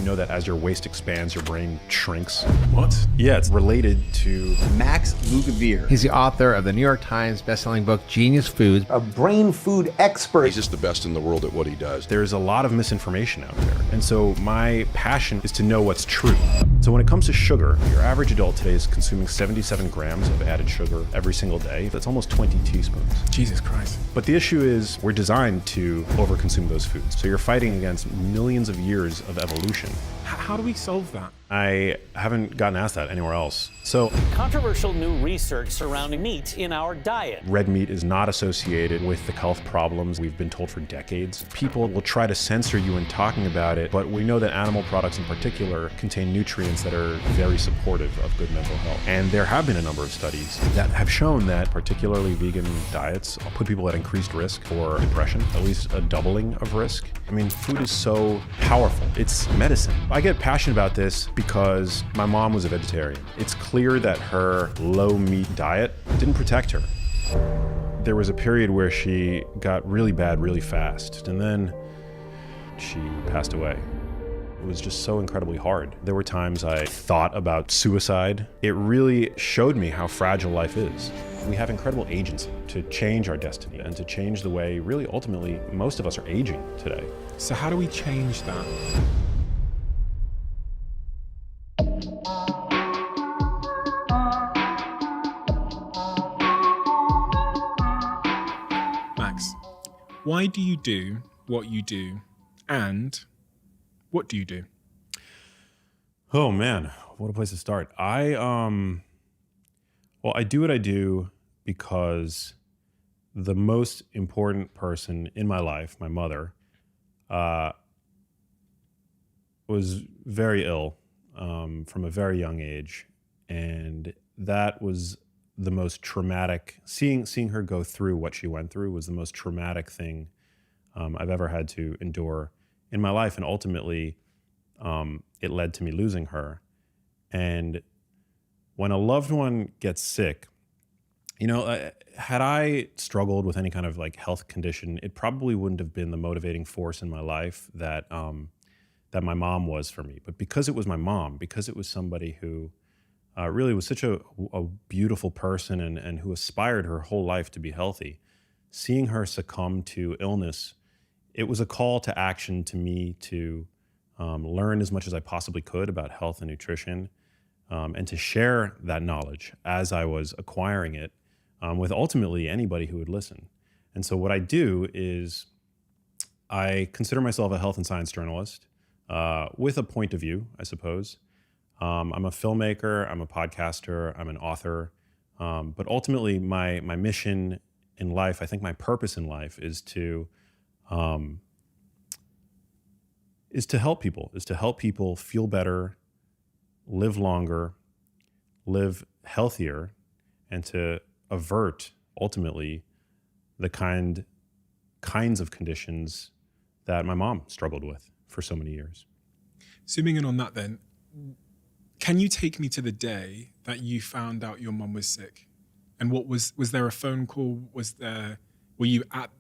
know that as your waist expands, your brain shrinks? What? Yeah, it's related to Max Lugavere. He's the author of the New York Times bestselling book, Genius Foods. A brain food expert. He's just the best in the world at what he does. There's a lot of misinformation out there. And so my passion is to know what's true. So when it comes to sugar, your average adult today is consuming 77 grams of added sugar every single day. That's almost 20 teaspoons. Jesus Christ. But the issue is we're designed to overconsume those foods. So you're fighting against millions of years of evolution. How do we solve that? I haven't gotten asked that anywhere else. So Controversial new research surrounding meat in our diet. red meat is not associated with the health problems we've been told for decades. People will try to censor you in talking about it, but we know that animal products in particular contain nutrients that are very supportive of good mental health. And there have been a number of studies that have shown that particularly vegan diets put people at increased risk for depression, at least a doubling of risk. I mean, food is so powerful. It's medicine. I get passionate about this because my mom was a vegetarian. It's clear that her low meat diet didn't protect her. There was a period where she got really bad really fast, and then she passed away. It was just so incredibly hard. There were times I thought about suicide. It really showed me how fragile life is. We have incredible agency to change our destiny and to change the way, really, ultimately, most of us are aging today. So how do we change that? Max, why do you do what you do, and what do you do? Oh man, what a place to start. Well, I do what I do because the most important person in my life, my mother, was very ill from a very young age, and that was the most traumatic. Seeing her go through what she went through was the most traumatic thing I've ever had to endure in my life, and ultimately, it led to me losing her. And when a loved one gets sick, you know, had I struggled with any kind of like health condition, it probably wouldn't have been the motivating force in my life that that my mom was for me. But because it was my mom, because it was somebody who really was such a beautiful person and who aspired her whole life to be healthy, seeing her succumb to illness, it was a call to action to me to learn as much as I possibly could about health and nutrition, and to share that knowledge as I was acquiring it with ultimately anybody who would listen. And so what I do is I consider myself a health and science journalist with a point of view, I suppose. I'm a filmmaker, I'm a podcaster, I'm an author, but ultimately my mission in life, I think my purpose in life is to help people feel better, live longer, live healthier, and to avert ultimately the kinds of conditions that my mom struggled with for so many years. Zooming in on that then, can you take me to the day that you found out your mum was sick? And what was there a phone call? Were you at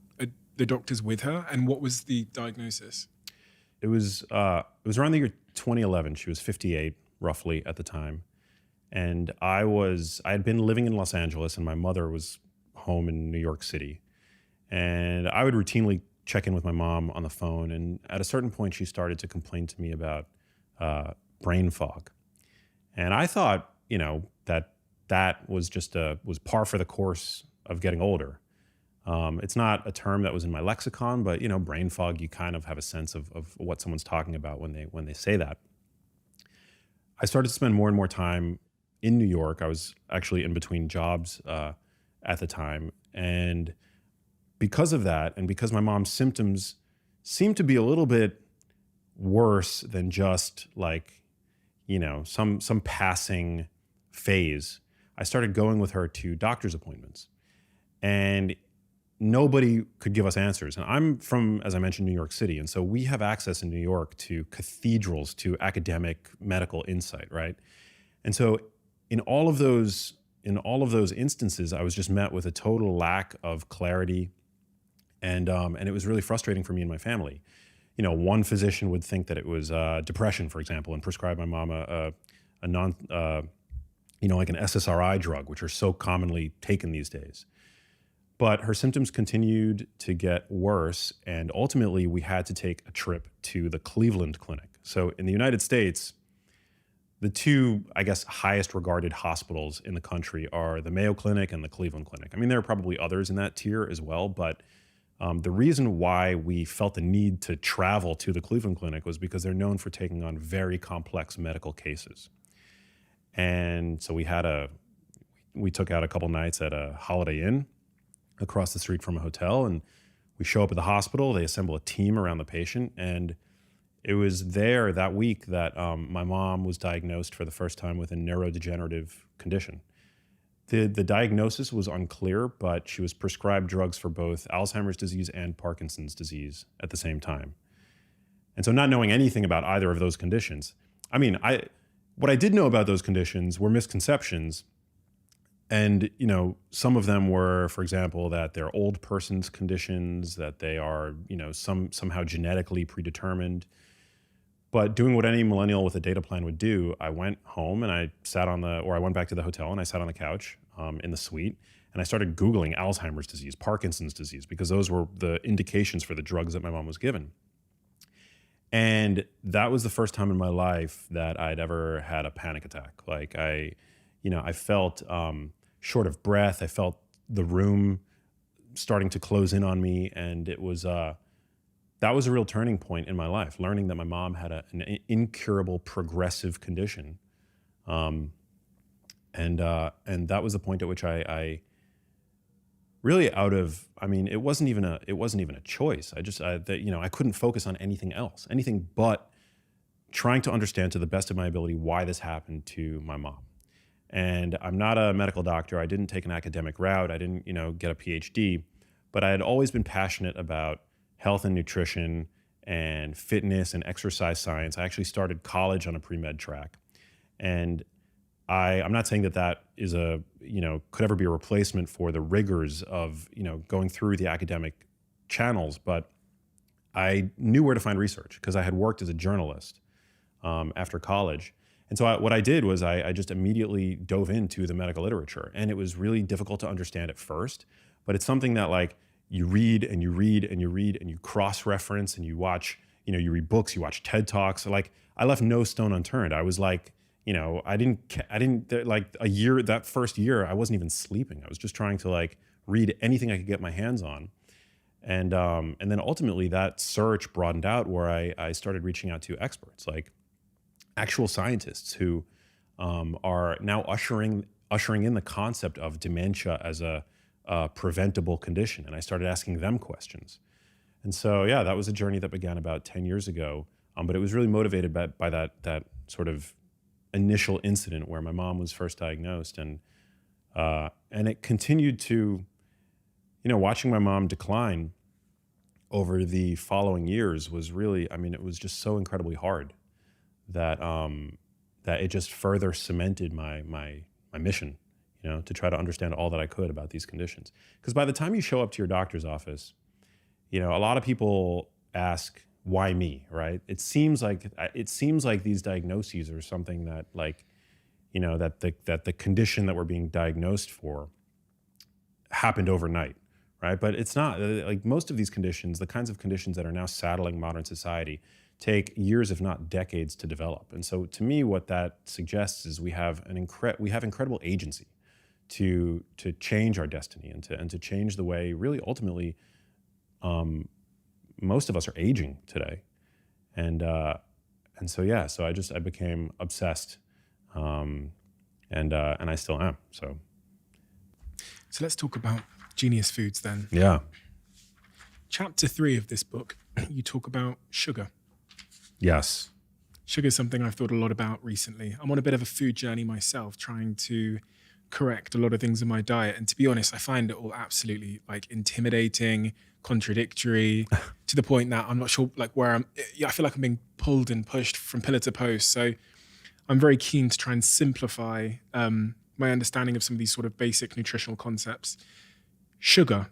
the doctor's with her? And what was the diagnosis? It was around the year 2011. She was 58 roughly at the time. And I had been living in Los Angeles and my mother was home in New York City. And I would routinely check in with my mom on the phone. And at a certain point, she started to complain to me about brain fog. And I thought, you know, that was just was par for the course of getting older. It's not a term that was in my lexicon, but you know, brain fog, you kind of have a sense of what someone's talking about when they say that. I started to spend more and more time in New York. I was actually in between jobs at the time. And because of that, and because my mom's symptoms seemed to be a little bit worse than just like, you know, some passing phase, I started going with her to doctor's appointments. And nobody could give us answers. And I'm from, as I mentioned, New York City. And so we have access in New York to cathedrals, to academic medical insight, right? And so in all of those instances, I was just met with a total lack of clarity. And it was really frustrating for me and my family. one physician would think that it was depression, for example, and prescribe my mom a non, like an SSRI drug, which are so commonly taken these days. But her symptoms continued to get worse, and ultimately we had to take a trip to the Cleveland Clinic. So in the United States, the two, I guess, highest regarded hospitals in the country are the Mayo Clinic and the Cleveland Clinic. I mean, there are probably others in that tier as well, but the reason why we felt the need to travel to the Cleveland Clinic was because they're known for taking on very complex medical cases. And so we took out a couple nights at a Holiday Inn across the street from a hotel, and we show up at the hospital. They assemble a team around the patient, and it was there that week that my mom was diagnosed for the first time with a neurodegenerative condition. The diagnosis was unclear, but she was prescribed drugs for both Alzheimer's disease and Parkinson's disease at the same time. And so not knowing anything about either of those conditions, what I did know about those conditions were misconceptions. And, some of them were, for example, that they're old person's conditions, that they are, somehow genetically predetermined. But doing what any millennial with a data plan would do, I went home and I went back to the hotel and I sat on the couch in the suite and I started Googling Alzheimer's disease, Parkinson's disease, because those were the indications for the drugs that my mom was given. And that was the first time in my life that I'd ever had a panic attack. Like I felt short of breath. I felt the room starting to close in on me, and it was that was a real turning point in my life, learning that my mom had an incurable progressive condition. And that was the point at which I really it wasn't even a choice. I couldn't focus on anything else, anything but trying to understand to the best of my ability why this happened to my mom. And I'm not a medical doctor. I didn't take an academic route. I didn't, get a PhD, but I had always been passionate about health and nutrition and fitness and exercise science. I actually started college on a pre-med track. And I'm not saying that is could ever be a replacement for the rigors of, going through the academic channels, but I knew where to find research because I had worked as a journalist after college. And so what I did was I just immediately dove into the medical literature, and it was really difficult to understand at first, but it's something that you read and you read and you read and you cross-reference and you watch, you read books, you watch TED Talks. I left no stone unturned. I was that first year, I wasn't even sleeping. I was just trying to read anything I could get my hands on. And then ultimately that search broadened out where I started reaching out to experts, like actual scientists who are now ushering in the concept of dementia as a preventable condition. And I started asking them questions. And so, yeah, that was a journey that began about 10 years ago. But it was really motivated by that sort of initial incident where my mom was first diagnosed. And it continued to, watching my mom decline over the following years was really, it was just so incredibly hard that it just further cemented my mission, to try to understand all that I could about these conditions. Because by the time you show up to your doctor's office, a lot of people ask, why me, right? It seems like these diagnoses are something that that the condition that we're being diagnosed for happened overnight, right? But it's not. Most of these conditions, the kinds of conditions that are now saddling modern society, take years, if not decades, to develop. And so, to me, what that suggests is we have incredible agency to change our destiny and to change the way, really, ultimately, most of us are aging today. And so I became obsessed, and I still am. So let's talk about Genius Foods then. Yeah. Chapter 3 of this book, you talk about sugar. Yes. Sugar is something I've thought a lot about recently. I'm on a bit of a food journey myself, trying to correct a lot of things in my diet. And to be honest, I find it all absolutely intimidating, contradictory, to the point that I'm not sure where I feel like I'm being pulled and pushed from pillar to post. So I'm very keen to try and simplify my understanding of some of these sort of basic nutritional concepts. Sugar.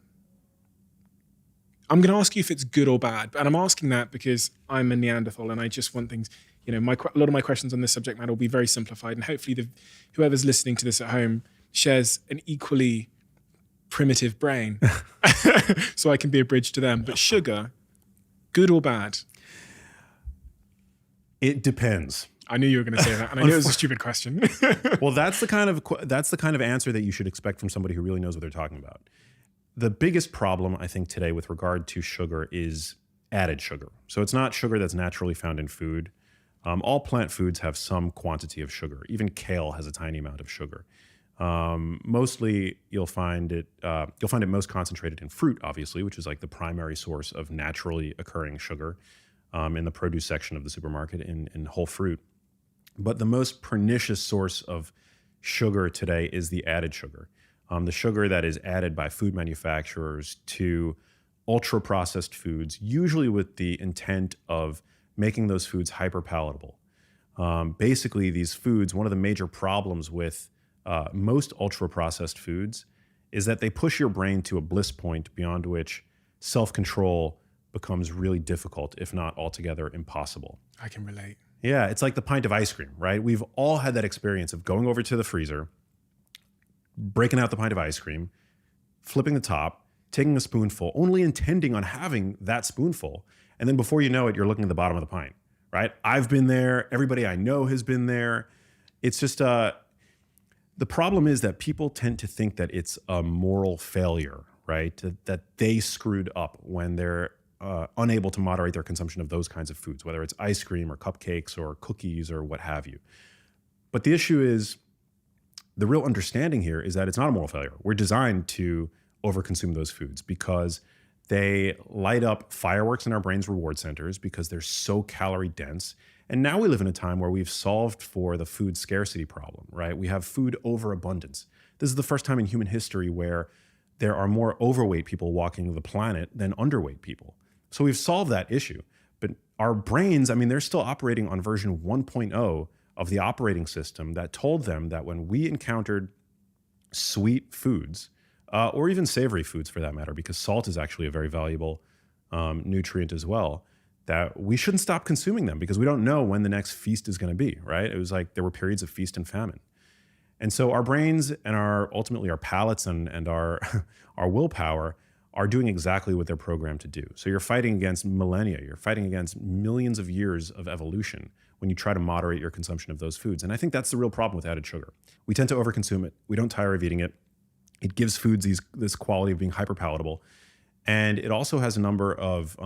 I'm going to ask you if it's good or bad, and I'm asking that because I'm a Neanderthal and I just want things, a lot of my questions on this subject matter will be very simplified, and hopefully whoever's listening to this at home shares an equally primitive brain so I can be a bridge to them. But sugar, good or bad? It depends. I knew you were going to say that, and I knew it was a stupid question. Well, that's the kind of answer that you should expect from somebody who really knows what they're talking about. The biggest problem, I think, today with regard to sugar is added sugar. So it's not sugar that's naturally found in food. All plant foods have some quantity of sugar. Even kale has a tiny amount of sugar. Mostly, you'll find it most concentrated in fruit, obviously, which is like the primary source of naturally occurring sugar in the produce section of the supermarket in whole fruit. But the most pernicious source of sugar today is the added sugar. The sugar that is added by food manufacturers to ultra-processed foods, usually with the intent of making those foods hyper-palatable. Basically, these foods, one of the major problems with most ultra-processed foods is that they push your brain to a bliss point beyond which self-control becomes really difficult, if not altogether impossible. I can relate. Yeah, it's like the pint of ice cream, right? We've all had that experience of going over to the freezer, breaking out the pint of ice cream, flipping the top, taking a spoonful, only intending on having that spoonful. And then before you know it, you're looking at the bottom of the pint, right? I've been there. Everybody I know has been there. It's just, the problem is that people tend to think that it's a moral failure, right? That they screwed up when they're unable to moderate their consumption of those kinds of foods, whether it's ice cream or cupcakes or cookies or what have you. But the issue is, the real understanding here is that it's not a moral failure. We're designed to overconsume those foods because they light up fireworks in our brain's reward centers because they're so calorie dense. And now we live in a time where we've solved for the food scarcity problem, right? We have food overabundance. This is the first time in human history where there are more overweight people walking the planet than underweight people. So we've solved that issue. But our brains, they're still operating on version 1.0 of the operating system that told them that when we encountered sweet foods, or even savory foods for that matter, because salt is actually a very valuable nutrient as well, that we shouldn't stop consuming them because we don't know when the next feast is going to be, right? It was like there were periods of feast and famine. And so our brains and ultimately our palates and our willpower are doing exactly what they're programmed to do. So you're fighting against millennia, you're fighting against millions of years of evolution when you try to moderate your consumption of those foods. And I think that's the real problem with added sugar. We tend to overconsume it. We don't tire of eating it. It gives foods this quality of being hyper-palatable. And it also has a number of,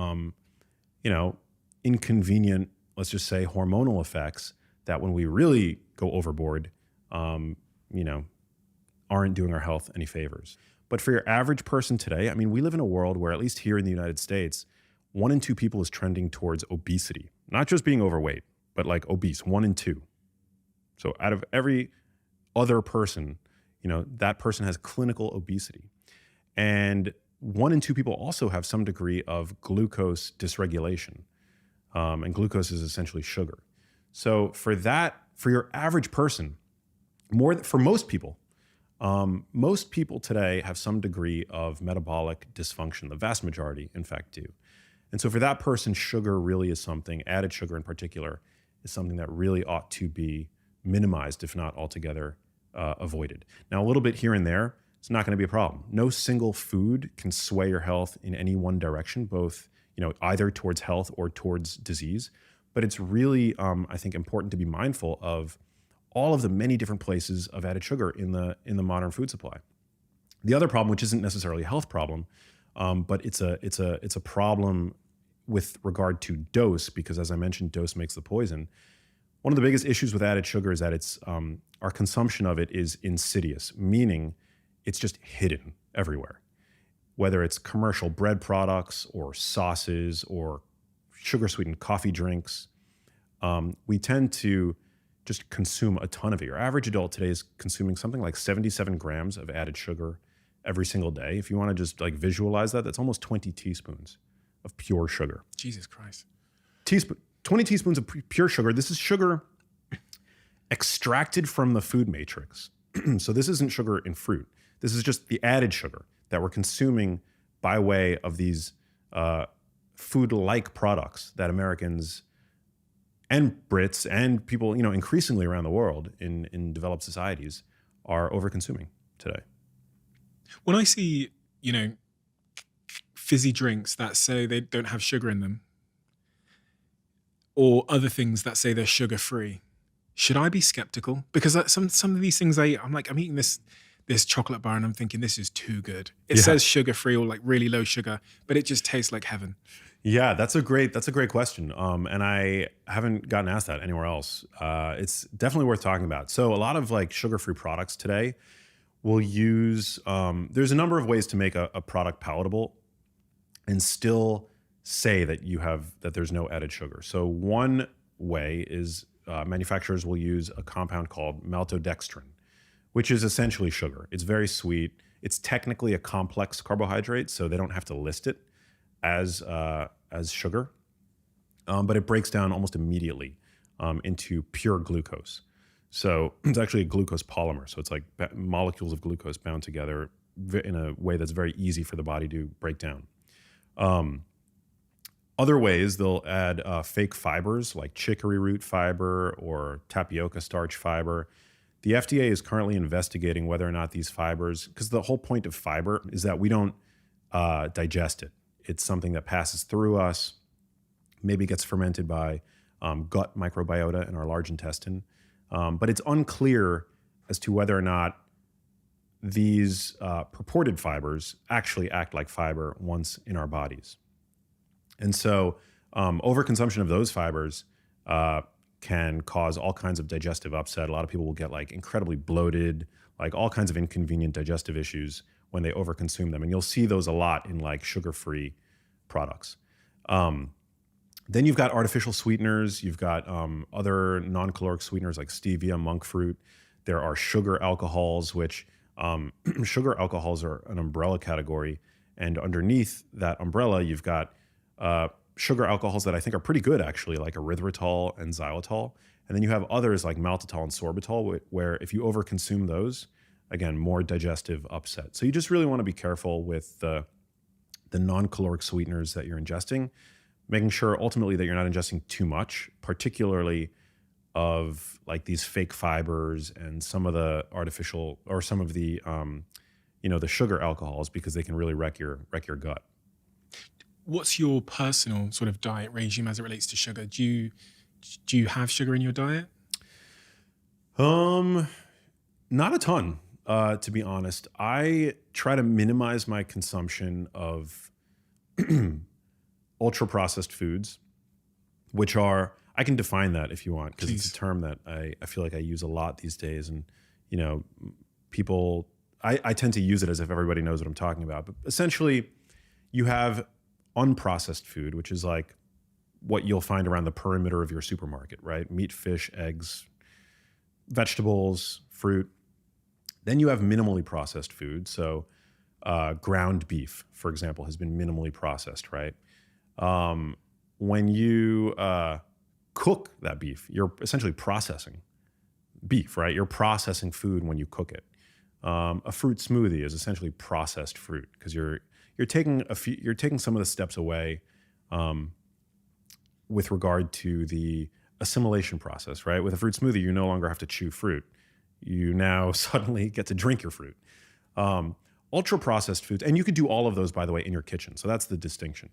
inconvenient, let's just say, hormonal effects that when we really go overboard, aren't doing our health any favors. But for your average person today, we live in a world where, at least here in the United States, 1 in 2 people is trending towards obesity. Not just being overweight, but like obese, 1 in 2. So out of every other person, that person has clinical obesity. And 1 in 2 people also have some degree of glucose dysregulation. And glucose is essentially sugar. So for your average person, for most people today have some degree of metabolic dysfunction. The vast majority, in fact, do. And so for that person, sugar really is something, added sugar in particular, is something that really ought to be minimized, if not altogether avoided. Now, a little bit here and there, it's not going to be a problem. No single food can sway your health in any one direction, both either towards health or towards disease. But it's really, I think, important to be mindful of all of the many different places of added sugar in the modern food supply. The other problem, which isn't necessarily a health problem, but it's a problem with regard to dose, because as I mentioned, dose makes the poison. One of the biggest issues with added sugar is that it's our consumption of it is insidious, meaning it's just hidden everywhere. Whether it's commercial bread products or sauces or sugar-sweetened coffee drinks, we tend to just consume a ton of it. Your average adult today is consuming something like 77 grams of added sugar every single day. If you want to just visualize that, that's almost 20 teaspoons of pure sugar. Jesus Christ. 20 teaspoons of pure sugar. This is sugar extracted from the food matrix. So this isn't sugar in fruit. This is just the added sugar that we're consuming by way of these food-like products that Americans and Brits and people, increasingly around the world in developed societies are over-consuming today. When I see, fizzy drinks that say they don't have sugar in them, or other things that say they're sugar-free, should I be skeptical? Because some of these things I'm eating this chocolate bar and I'm thinking this is too good. It says sugar-free or like really low sugar, but it just tastes like heaven. Yeah, that's a great question. And I haven't gotten asked that anywhere else. It's definitely worth talking about. So a lot of like sugar-free products today will use, there's a number of ways to make a product palatable and still say that there's no added sugar. So one way is manufacturers will use a compound called maltodextrin, which is essentially sugar. It's very sweet. It's technically a complex carbohydrate, so they don't have to list it as sugar, but it breaks down almost immediately into pure glucose. So it's actually a glucose polymer. So it's like molecules of glucose bound together in a way that's very easy for the body to break down. Other ways, they'll add fake fibers like chicory root fiber or tapioca starch fiber. The FDA is currently investigating whether or not these fibers, because the whole point of fiber is that we don't digest it. It's something that passes through us, maybe gets fermented by gut microbiota in our large intestine. But it's unclear as to whether or not these purported fibers actually act like fiber once in our bodies. And so overconsumption of those fibers can cause all kinds of digestive upset. A lot of people will get like incredibly bloated, like all kinds of inconvenient digestive issues when they overconsume them. And you'll see those a lot in like sugar-free products. Then you've got artificial sweeteners. You've got other non-caloric sweeteners like stevia, monk fruit. There are sugar alcohols, which sugar alcohols are an umbrella category. And underneath that umbrella, you've got sugar alcohols that I think are pretty good, actually, like erythritol and xylitol. And then you have others like maltitol and sorbitol, where if you overconsume those, again, more digestive upset. So you just really want to be careful with the non-caloric sweeteners that you're ingesting, making sure ultimately that you're not ingesting too much, particularly of like these fake fibers and some of the artificial or some of the the sugar alcohols, because they can really wreck your gut. What's your personal sort of diet regime as it relates to sugar? Do you have sugar in your diet? Not a ton, to be honest. I try to minimize my consumption of ultra processed foods, which are, I can define that if you want, because it's a term that I feel like I use a lot these days. And, people, I tend to use it as if everybody knows what I'm talking about. But essentially, you have unprocessed food, which is like what you'll find around the perimeter of your supermarket, right? Meat, fish, eggs, vegetables, fruit. Then you have minimally processed food. So ground beef, for example, has been minimally processed, right? When you cook that beef, you're essentially processing beef, right? You're processing food when you cook it. A fruit smoothie is essentially processed fruit, because you're taking some of the steps away with regard to the assimilation process, right? With a fruit smoothie, you no longer have to chew fruit. You now suddenly get to drink your fruit. Ultra processed foods, and you could do all of those, by the way, in your kitchen. So that's the distinction.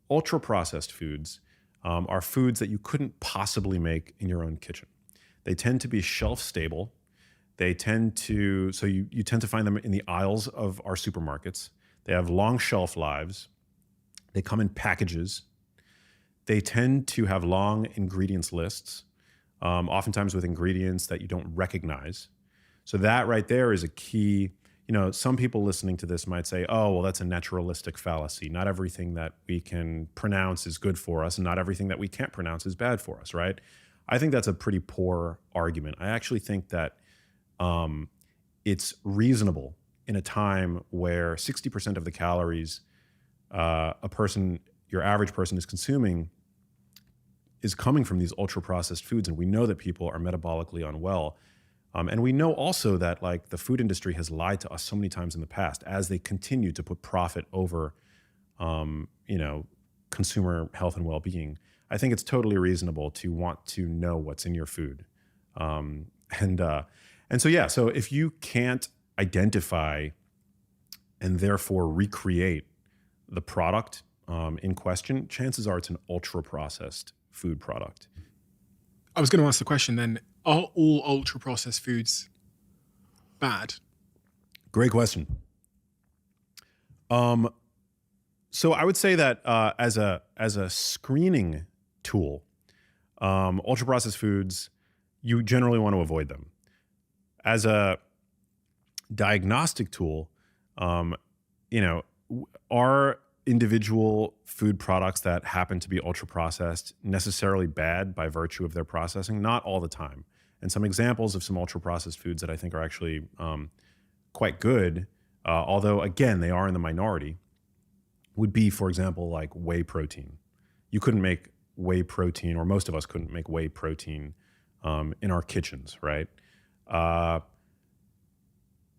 Ultra processed foods are foods that you couldn't possibly make in your own kitchen. They tend to be shelf stable. You tend to find them in the aisles of our supermarkets. They have long shelf lives. They come in packages. They tend to have long ingredients lists, oftentimes with ingredients that you don't recognize. So that right there is a key. Some people listening to this might say, oh, well, that's a naturalistic fallacy. Not everything that we can pronounce is good for us, and not everything that we can't pronounce is bad for us, right? I think that's a pretty poor argument. I actually think that it's reasonable in a time where 60% of the calories your average person is consuming is coming from these ultra processed foods. And we know that people are metabolically unwell. And we know also that like the food industry has lied to us so many times in the past as they continue to put profit over consumer health and well-being, I think it's totally reasonable to want to know what's in your food. So if you can't identify and therefore recreate the product in question, chances are it's an ultra-processed food product. I was going to ask the question then, are all ultra-processed foods bad? Great question. So I would say that as a screening tool, ultra-processed foods, you generally want to avoid them. As a diagnostic tool, are individual food products that happen to be ultra-processed necessarily bad by virtue of their processing? Not all the time. And some examples of some ultra-processed foods that I think are actually quite good, although again, they are in the minority, would be, for example, like whey protein. You couldn't make whey protein, or most of us couldn't make whey protein in our kitchens, right?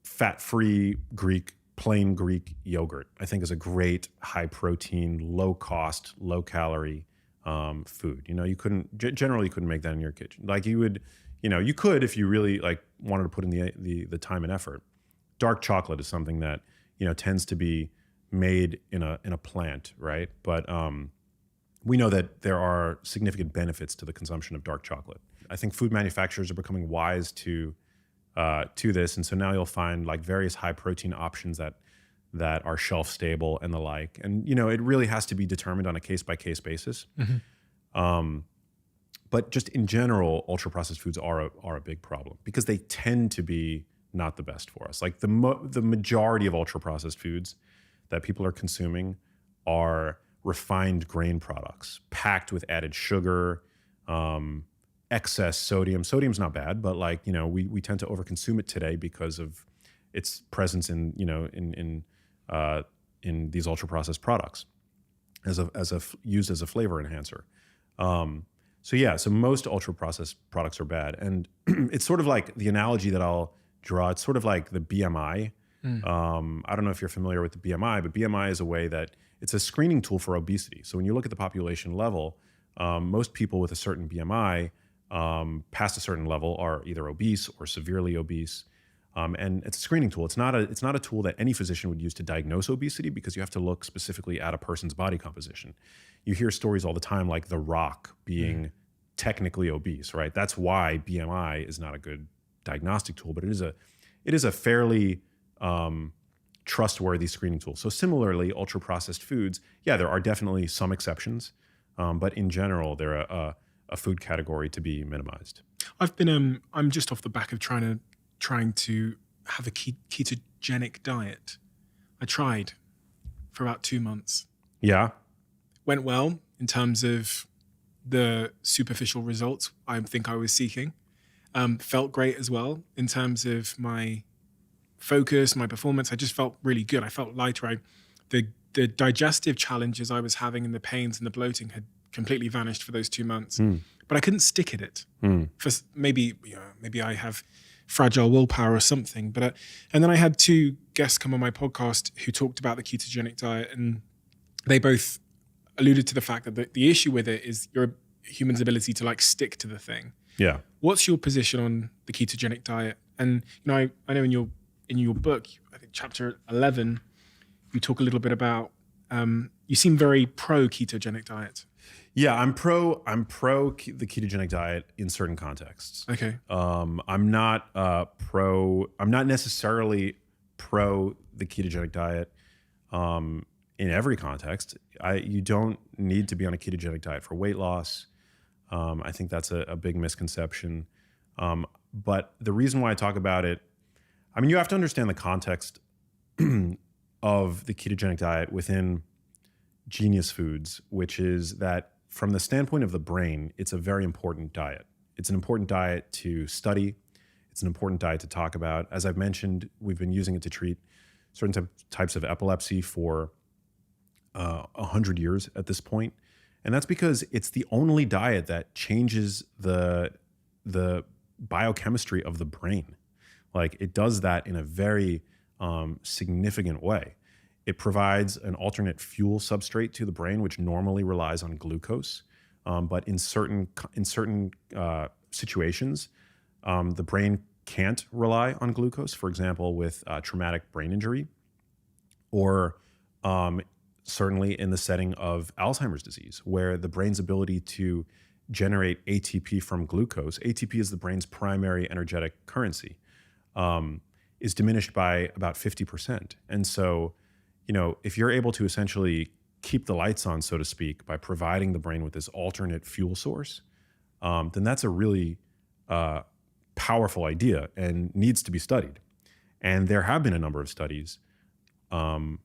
Fat-free plain Greek yogurt, I think, is a great high protein, low cost, low calorie food. You generally couldn't make that in your kitchen. Like you could if you really like wanted to put in the time and effort. Dark chocolate is something that tends to be made in a plant, right? But we know that there are significant benefits to the consumption of dark chocolate. I think food manufacturers are becoming wise to this, and so now you'll find like various high protein options that are shelf stable and the like. And it really has to be determined on a case by case basis. Mm-hmm. But just in general, ultra processed foods are a big problem because they tend to be not the best for us. Like the majority of ultra processed foods that people are consuming are refined grain products packed with added sugar, excess sodium. Sodium's not bad, but we tend to overconsume it today because of its presence in these ultra processed products used as a flavor enhancer. So most ultra processed products are bad, and it's sort of like the analogy that I'll draw. It's sort of like the BMI. I don't know if you're familiar with the BMI, but BMI is a way that it's a screening tool for obesity. So when you look at the population level, most people with a certain BMI past a certain level are either obese or severely obese. And it's a screening tool. It's not a tool that any physician would use to diagnose obesity because you have to look specifically at a person's body composition. You hear stories all the time like The Rock being technically obese, right? That's why BMI is not a good diagnostic tool, but it is a fairly trustworthy screening tool. So similarly, ultra processed foods, there are definitely some exceptions, but in general, they're a food category to be minimized. I'm just off the back of trying to have a ketogenic diet. I tried for about 2 months. Yeah. Went well in terms of the superficial results I think I was seeking. Felt great as well in terms of my focus, my performance. I just felt really good. I felt lighter. The digestive challenges I was having and the pains and the bloating had completely vanished for those 2 months. But I couldn't stick at it. For maybe I have fragile willpower or something. And then I had 2 guests come on my podcast who talked about the ketogenic diet, and they both alluded to the fact that the issue with it is your human's ability to stick to the thing. Yeah. What's your position on the ketogenic diet? And I know in your book, I think chapter 11, you talk a little bit about you seem very pro ketogenic diet. Yeah, I'm pro the ketogenic diet in certain contexts. Okay. I'm not necessarily pro the ketogenic diet in every context. You don't need to be on a ketogenic diet for weight loss. I think that's a big misconception. But the reason why I talk about it, you have to understand the context of the ketogenic diet within Genius Foods, which is that from the standpoint of the brain, it's a very important diet. It's an important diet to study. It's an important diet to talk about. As I've mentioned, we've been using it to treat certain types of epilepsy for 100 years at this point. And that's because it's the only diet that changes the biochemistry of the brain. It does that in a very significant way. It provides an alternate fuel substrate to the brain, which normally relies on glucose. But in certain situations, the brain can't rely on glucose. For example, with traumatic brain injury, or certainly in the setting of Alzheimer's disease, where the brain's ability to generate ATP from glucose, ATP is the brain's primary energetic currency, is diminished by about 50%. And so, if you're able to essentially keep the lights on, so to speak, by providing the brain with this alternate fuel source, then that's a really powerful idea and needs to be studied. And there have been a number of studies on,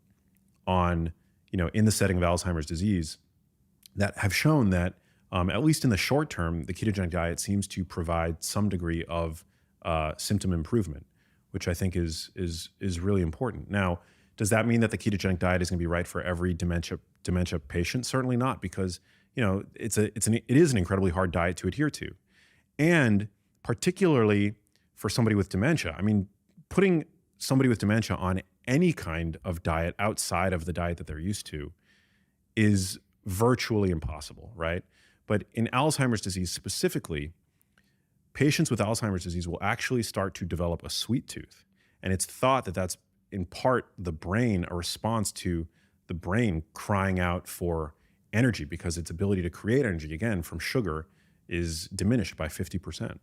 in the setting of Alzheimer's disease that have shown that, at least in the short term, the ketogenic diet seems to provide some degree of symptom improvement, which I think is really important. Now, does that mean that the ketogenic diet is going to be right for every dementia patient? Certainly not, because it is an incredibly hard diet to adhere to, and particularly for somebody with dementia. I mean, putting somebody with dementia on any kind of diet outside of the diet that they're used to is virtually impossible, right? But in Alzheimer's disease specifically, patients with Alzheimer's disease will actually start to develop a sweet tooth. And it's thought that that's in part the brain, a response to the brain crying out for energy, because its ability to create energy, again, from sugar is diminished by 50%.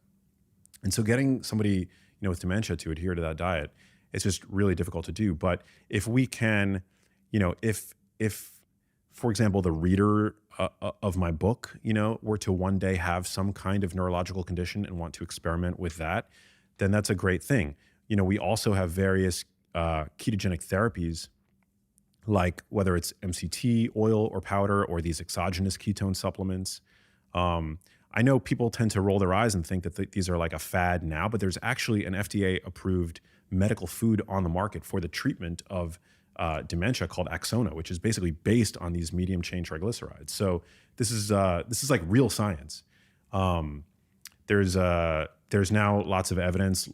And so getting somebody, with dementia to adhere to that diet, it's just really difficult to do. But if we can, if for example, the reader of my book, were to one day have some kind of neurological condition and want to experiment with that, then that's a great thing. We also have various ketogenic therapies, like whether it's MCT oil or powder or these exogenous ketone supplements. I know people tend to roll their eyes and think that these are like a fad now, but there's actually an FDA-approved medical food on the market for the treatment of dementia called Axona, which is basically based on these medium-chain triglycerides. So this is like real science. There's now lots of evidence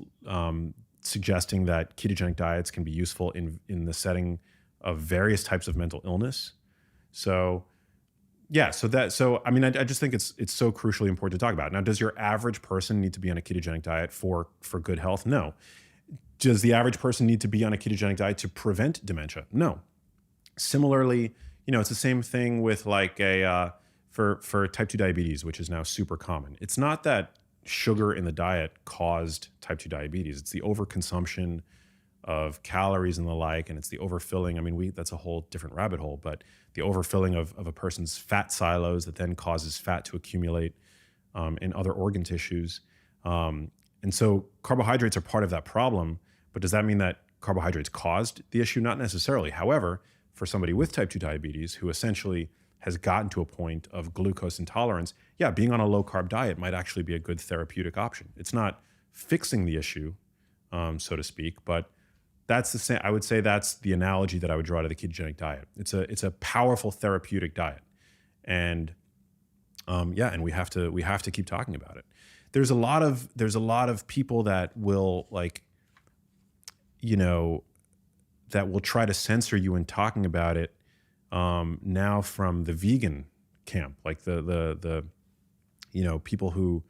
suggesting that ketogenic diets can be useful in the setting of various types of mental illness. So yeah, I mean, I just think it's so crucially important to talk about. Now, does your average person need to be on a ketogenic diet for good health? No. Does the average person need to be on a ketogenic diet to prevent dementia? No. Similarly, it's the same thing with like for type 2 diabetes, which is now super common. It's not that sugar in the diet caused type 2 diabetes. It's the overconsumption of calories and the like, and it's the overfilling. I mean, that's a whole different rabbit hole, but the overfilling of a person's fat silos that then causes fat to accumulate in other organ tissues. And so carbohydrates are part of that problem, but does that mean that carbohydrates caused the issue? Not necessarily. However, for somebody with type 2 diabetes who essentially has gotten to a point of glucose intolerance, yeah, being on a low-carb diet might actually be a good therapeutic option. It's not fixing the issue, so to speak, but that's the same. I would say that's the analogy that I would draw to the ketogenic diet. It's a powerful therapeutic diet, and and we have to keep talking about it. There's a lot of people that will that will try to censor you in talking about it now from the vegan camp, like the people who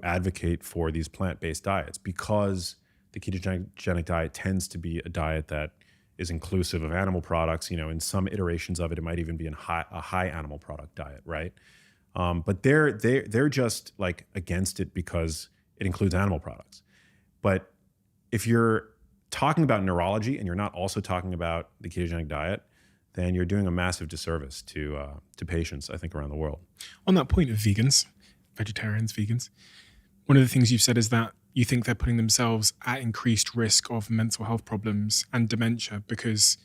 advocate for these plant-based diets, because the ketogenic diet tends to be a diet that is inclusive of animal products. In some iterations of it, it might even be a high animal product diet, right? But they're just like against it because it includes animal products. But if you're talking about neurology and you're not also talking about the ketogenic diet, then you're doing a massive disservice to patients, I think, around the world. On that point of vegans, vegetarians, vegans, one of the things you've said is that you think they're putting themselves at increased risk of mental health problems and dementia because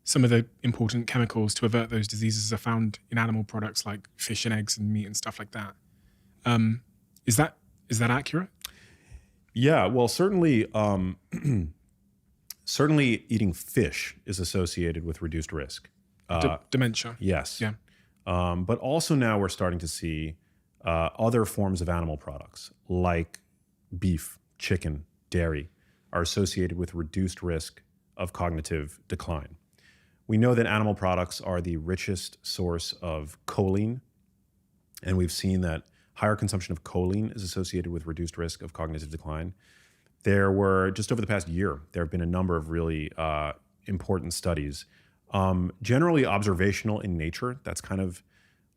some of the important chemicals to avert those diseases are found in animal products like fish and eggs and meat and stuff like that. Is that accurate? Yeah, well, certainly, certainly eating fish is associated with reduced risk. Dementia. Yes. Yeah. But also now we're starting to see other forms of animal products like beef, chicken, dairy are associated with reduced risk of cognitive decline, We know that animal products are the richest source of choline, and we've seen that higher consumption of choline is associated with reduced risk of cognitive decline. There were, just over the past year, there have been a number of really important studies, generally observational in nature. That's kind of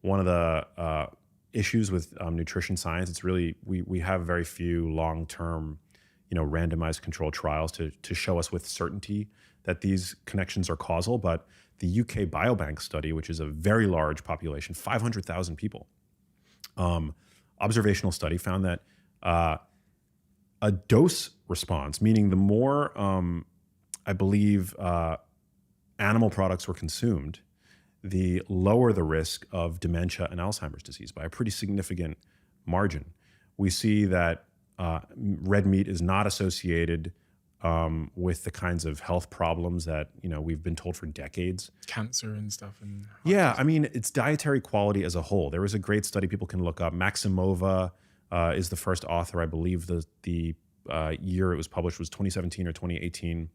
one of the issues with nutrition science. It's really, we have very few long-term, randomized controlled trials to show us with certainty that these connections are causal. But the UK Biobank study, which is a very large population, 500,000 people, observational study, found that a dose response, meaning the more, I believe, animal products were consumed, the lower the risk of dementia and Alzheimer's disease by a pretty significant margin. We see that red meat is not associated with the kinds of health problems that we've been told for decades. Cancer and stuff. And yeah, I mean, it's dietary quality as a whole. There was a great study people can look up. Maximova is the first author. I believe the year it was published was 2017 or 2018.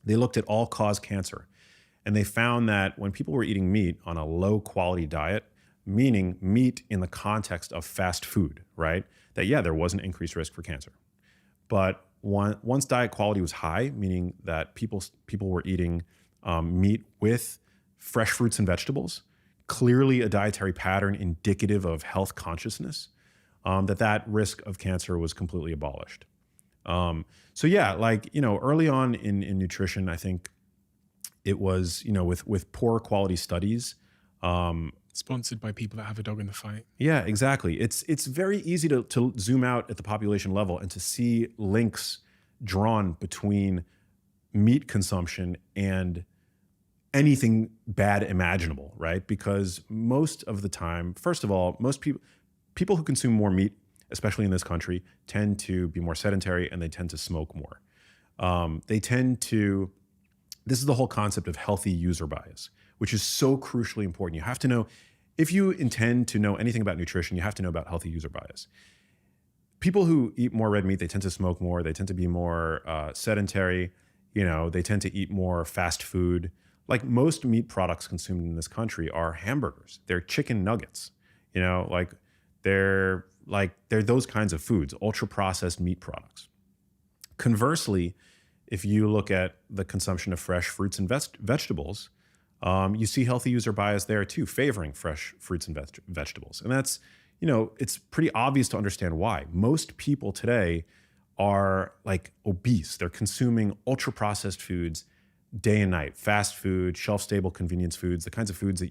They looked at all-cause cancer, and they found that when people were eating meat on a low-quality diet, meaning meat in the context of fast food, right? That, yeah, there was an increased risk for cancer. But once diet quality was high, meaning that people were eating meat with fresh fruits and vegetables, clearly a dietary pattern indicative of health consciousness, that risk of cancer was completely abolished. So yeah, early on in nutrition, I think it was, with poor quality studies. Sponsored by people that have a dog in the fight. Yeah, exactly. It's very easy to zoom out at the population level and to see links drawn between meat consumption and anything bad imaginable, right? Because most of the time, first of all, most people who consume more meat, especially in this country, tend to be more sedentary and they tend to smoke more. This is the whole concept of healthy user bias, which is so crucially important. You have to know, if you intend to know anything about nutrition, you have to know about healthy user bias. People who eat more red meat, they tend to smoke more, they tend to be more sedentary, they tend to eat more fast food. Like most meat products consumed in this country are hamburgers, they're chicken nuggets, they're those kinds of foods, ultra processed meat products. Conversely, if you look at the consumption of fresh fruits and vegetables, you see healthy user bias there too, favoring fresh fruits and vegetables. And that's, it's pretty obvious to understand why. Most people today are obese. They're consuming ultra processed foods day and night, fast food, shelf stable convenience foods, the kinds of foods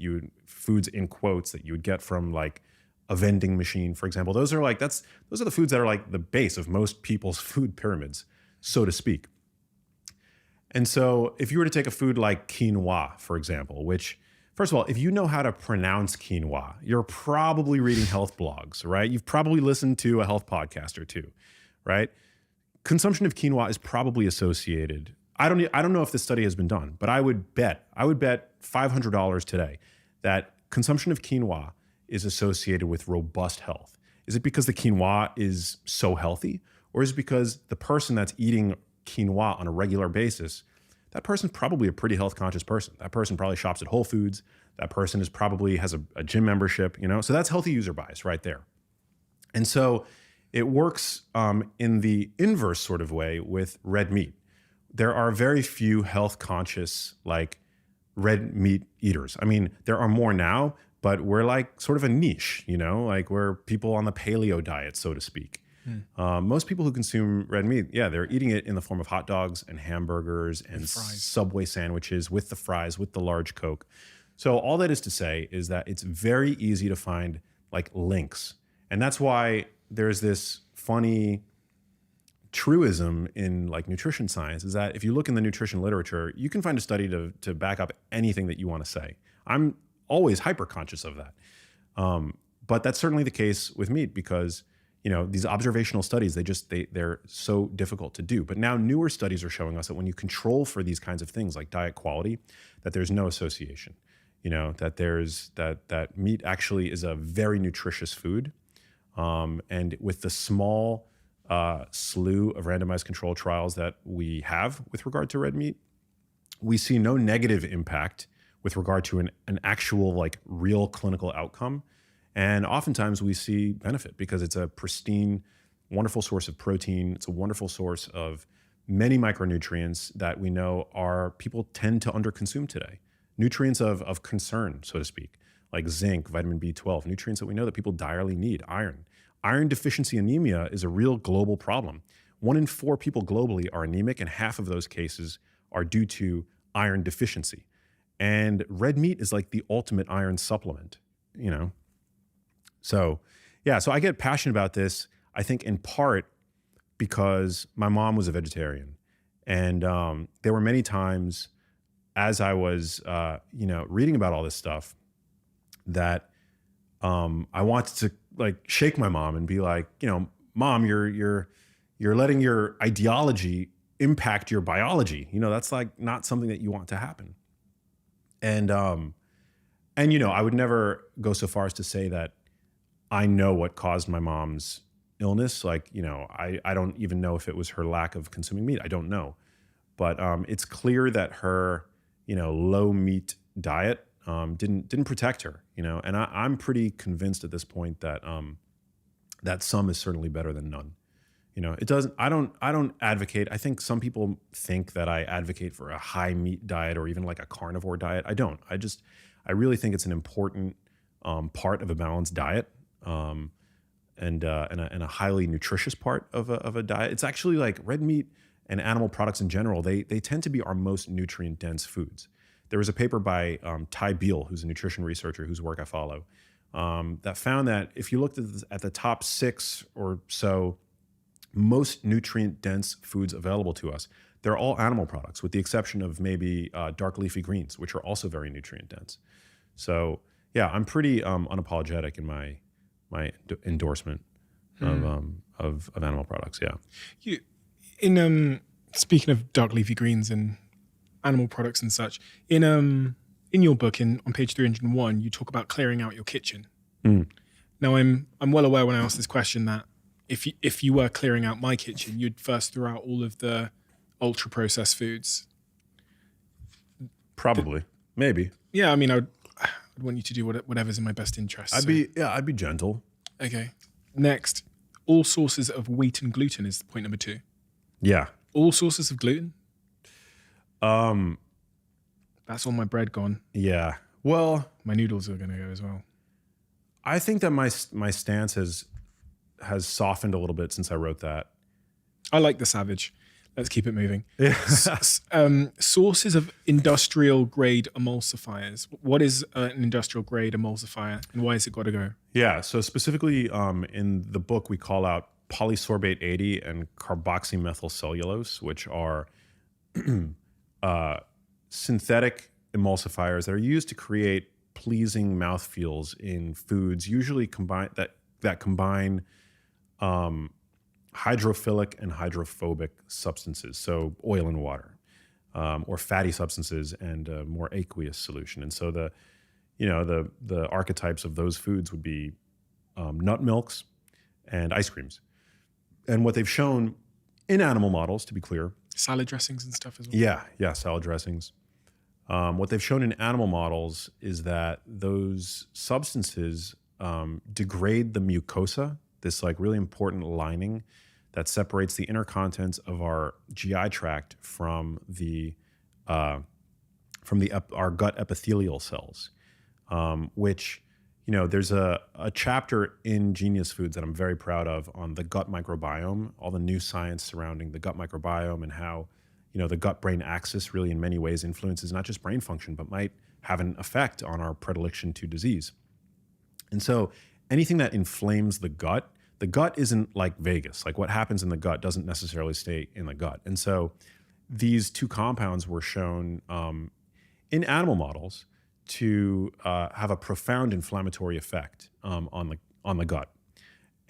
foods in quotes that you would get from a vending machine, for example. Those are the foods that are the base of most people's food pyramids, so to speak. And so if you were to take a food like quinoa, for example, which, first of all, if you know how to pronounce quinoa, you're probably reading health blogs, right? You've probably listened to a health podcast or two, right? Consumption of quinoa is probably associated. I don't know if this study has been done, but I would bet $500 today that consumption of quinoa is associated with robust health. Is it because the quinoa is so healthy, or is it because the person that's eating quinoa on a regular basis, that person's probably a pretty health conscious person? That person probably shops at Whole Foods. That person probably has a gym membership, so that's healthy user bias right there. And so it works in the inverse sort of way with red meat. There are very few health conscious red meat eaters. I mean, there are more now, but we're sort of a niche, we're people on the paleo diet, so to speak. Most people who consume red meat, yeah, they're eating it in the form of hot dogs and hamburgers and Subway sandwiches with the fries, with the large Coke. So all that is to say is that it's very easy to find links. And that's why there's this funny truism in nutrition science, is that if you look in the nutrition literature, you can find a study to back up anything that you want to say. I'm always hyper conscious of that. But that's certainly the case with meat because these observational studies, they're so difficult to do. But now newer studies are showing us that when you control for these kinds of things like diet quality, that there's no association. That meat actually is a very nutritious food. And with the small slew of randomized control trials that we have with regard to red meat, we see no negative impact with regard to an actual like real clinical outcome. And oftentimes we see benefit because it's a pristine, wonderful source of protein. It's a wonderful source of many micronutrients that we know people tend to underconsume today. Nutrients of concern, so to speak, like zinc, vitamin B12, nutrients that we know that people direly need, iron. Iron deficiency anemia is a real global problem. 1 in 4 people globally are anemic, and half of those cases are due to iron deficiency. And red meat is like the ultimate iron supplement, you know? So, yeah, so I get passionate about this, I think in part because my mom was a vegetarian. And there were many times as I was, reading about all this stuff that I wanted to like shake my mom and be like, Mom, you're letting your ideology impact your biology. That's like not something that you want to happen. And I would never go so far as to say that I know what caused my mom's illness. Like, I don't even know if it was her lack of consuming meat. I don't know. But it's clear that her, low meat diet didn't protect her, and I'm pretty convinced at this point that that some is certainly better than none. It doesn't, I don't advocate. I think some people think that I advocate for a high meat diet or even like a carnivore diet. I don't. I really think it's an important part of a balanced diet. And a highly nutritious part of a diet. It's actually like red meat and animal products in general, they tend to be our most nutrient dense foods. There was a paper by Ty Beal, who's a nutrition researcher whose work I follow, that found that if you looked at the top 6 or so most nutrient dense foods available to us, they're all animal products with the exception of maybe dark leafy greens, which are also very nutrient dense. So yeah, I'm pretty unapologetic in my endorsement of animal products. Yeah. Speaking of dark leafy greens and animal products and such, in your book on page 301, you talk about clearing out your kitchen. Now I'm well aware when I ask this question that if you were clearing out my kitchen, you'd first throw out all of the ultra processed foods. Probably, maybe. Yeah, I mean, I'd want you to do whatever's in my best interest. I'd be gentle. Okay. Next, all sources of wheat and gluten is point number 2. Yeah. All sources of gluten? That's all my bread gone. Yeah. Well, my noodles are going to go as well. I think that my stance has softened a little bit since I wrote that. I like the savage. Let's keep it moving. Yeah. Sources of industrial grade emulsifiers. What is an industrial grade emulsifier and why has it got to go? Yeah. So specifically in the book, we call out polysorbate 80 and carboxymethylcellulose, which are synthetic emulsifiers that are used to create pleasing mouthfeels in foods, usually combine hydrophilic and hydrophobic substances, so oil and water, or fatty substances and a more aqueous solution. And so the archetypes of those foods would be nut milks and ice creams. And what they've shown in animal models, to be clear, salad dressings and stuff as well. Yeah, salad dressings. What they've shown in animal models is that those substances degrade the mucosa, this like really important lining that separates the inner contents of our GI tract from our gut epithelial cells, which, there's a chapter in Genius Foods that I'm very proud of on the gut microbiome, all the new science surrounding the gut microbiome and how, the gut-brain axis really in many ways influences not just brain function, but might have an effect on our predilection to disease. And so anything that inflames the gut isn't like Vegas. Like what happens in the gut doesn't necessarily stay in the gut. And so these 2 compounds were shown in animal models to have a profound inflammatory effect on the gut.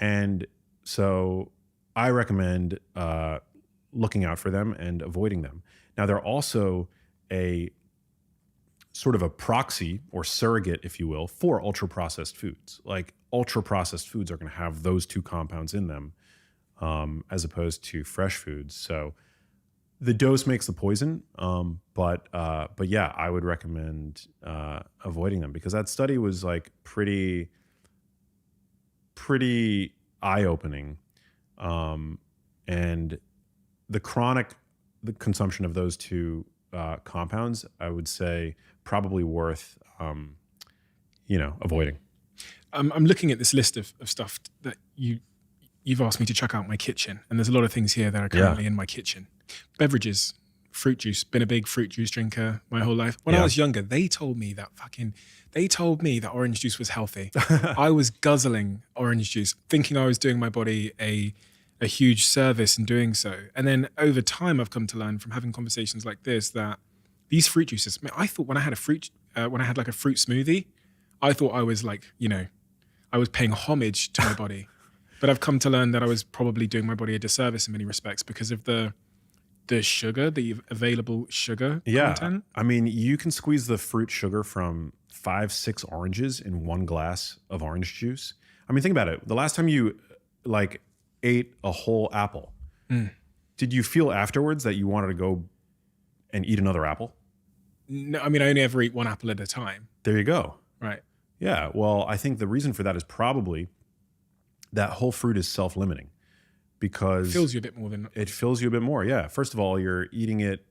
And so I recommend looking out for them and avoiding them. Now, they're also a sort of a proxy or surrogate, if you will, for ultra-processed foods. Like ultra-processed foods are going to have those 2 compounds in them as opposed to fresh foods. So The dose makes the poison, but yeah, I would recommend avoiding them because that study was like pretty eye-opening, and the consumption of those two compounds, I would say, probably worth avoiding. I'm looking at this list of stuff that you've asked me to check out my kitchen, and there's a lot of things here that are currently in my kitchen. Beverages, fruit juice. Been a big fruit juice drinker my whole life. When I was younger, they told me that orange juice was healthy. I was guzzling orange juice, thinking I was doing my body a huge service in doing so. And then over time, I've come to learn from having conversations like this that these fruit juices. I thought when I had like a fruit smoothie, I thought I was like, I was paying homage to my body. But I've come to learn that I was probably doing my body a disservice in many respects because of the sugar, the available sugar content. I mean, you can squeeze the fruit sugar from 5-6 oranges in one glass of orange juice. I mean, think about it. The last time you like ate a whole apple, did you feel afterwards that you wanted to go and eat another apple? No, I mean, I only ever eat one apple at a time. There you go. Right. Yeah. Well, I think the reason for that is probably that whole fruit is self-limiting because it fills you a bit more than it fills you a bit more. Yeah. First of all, you're eating it.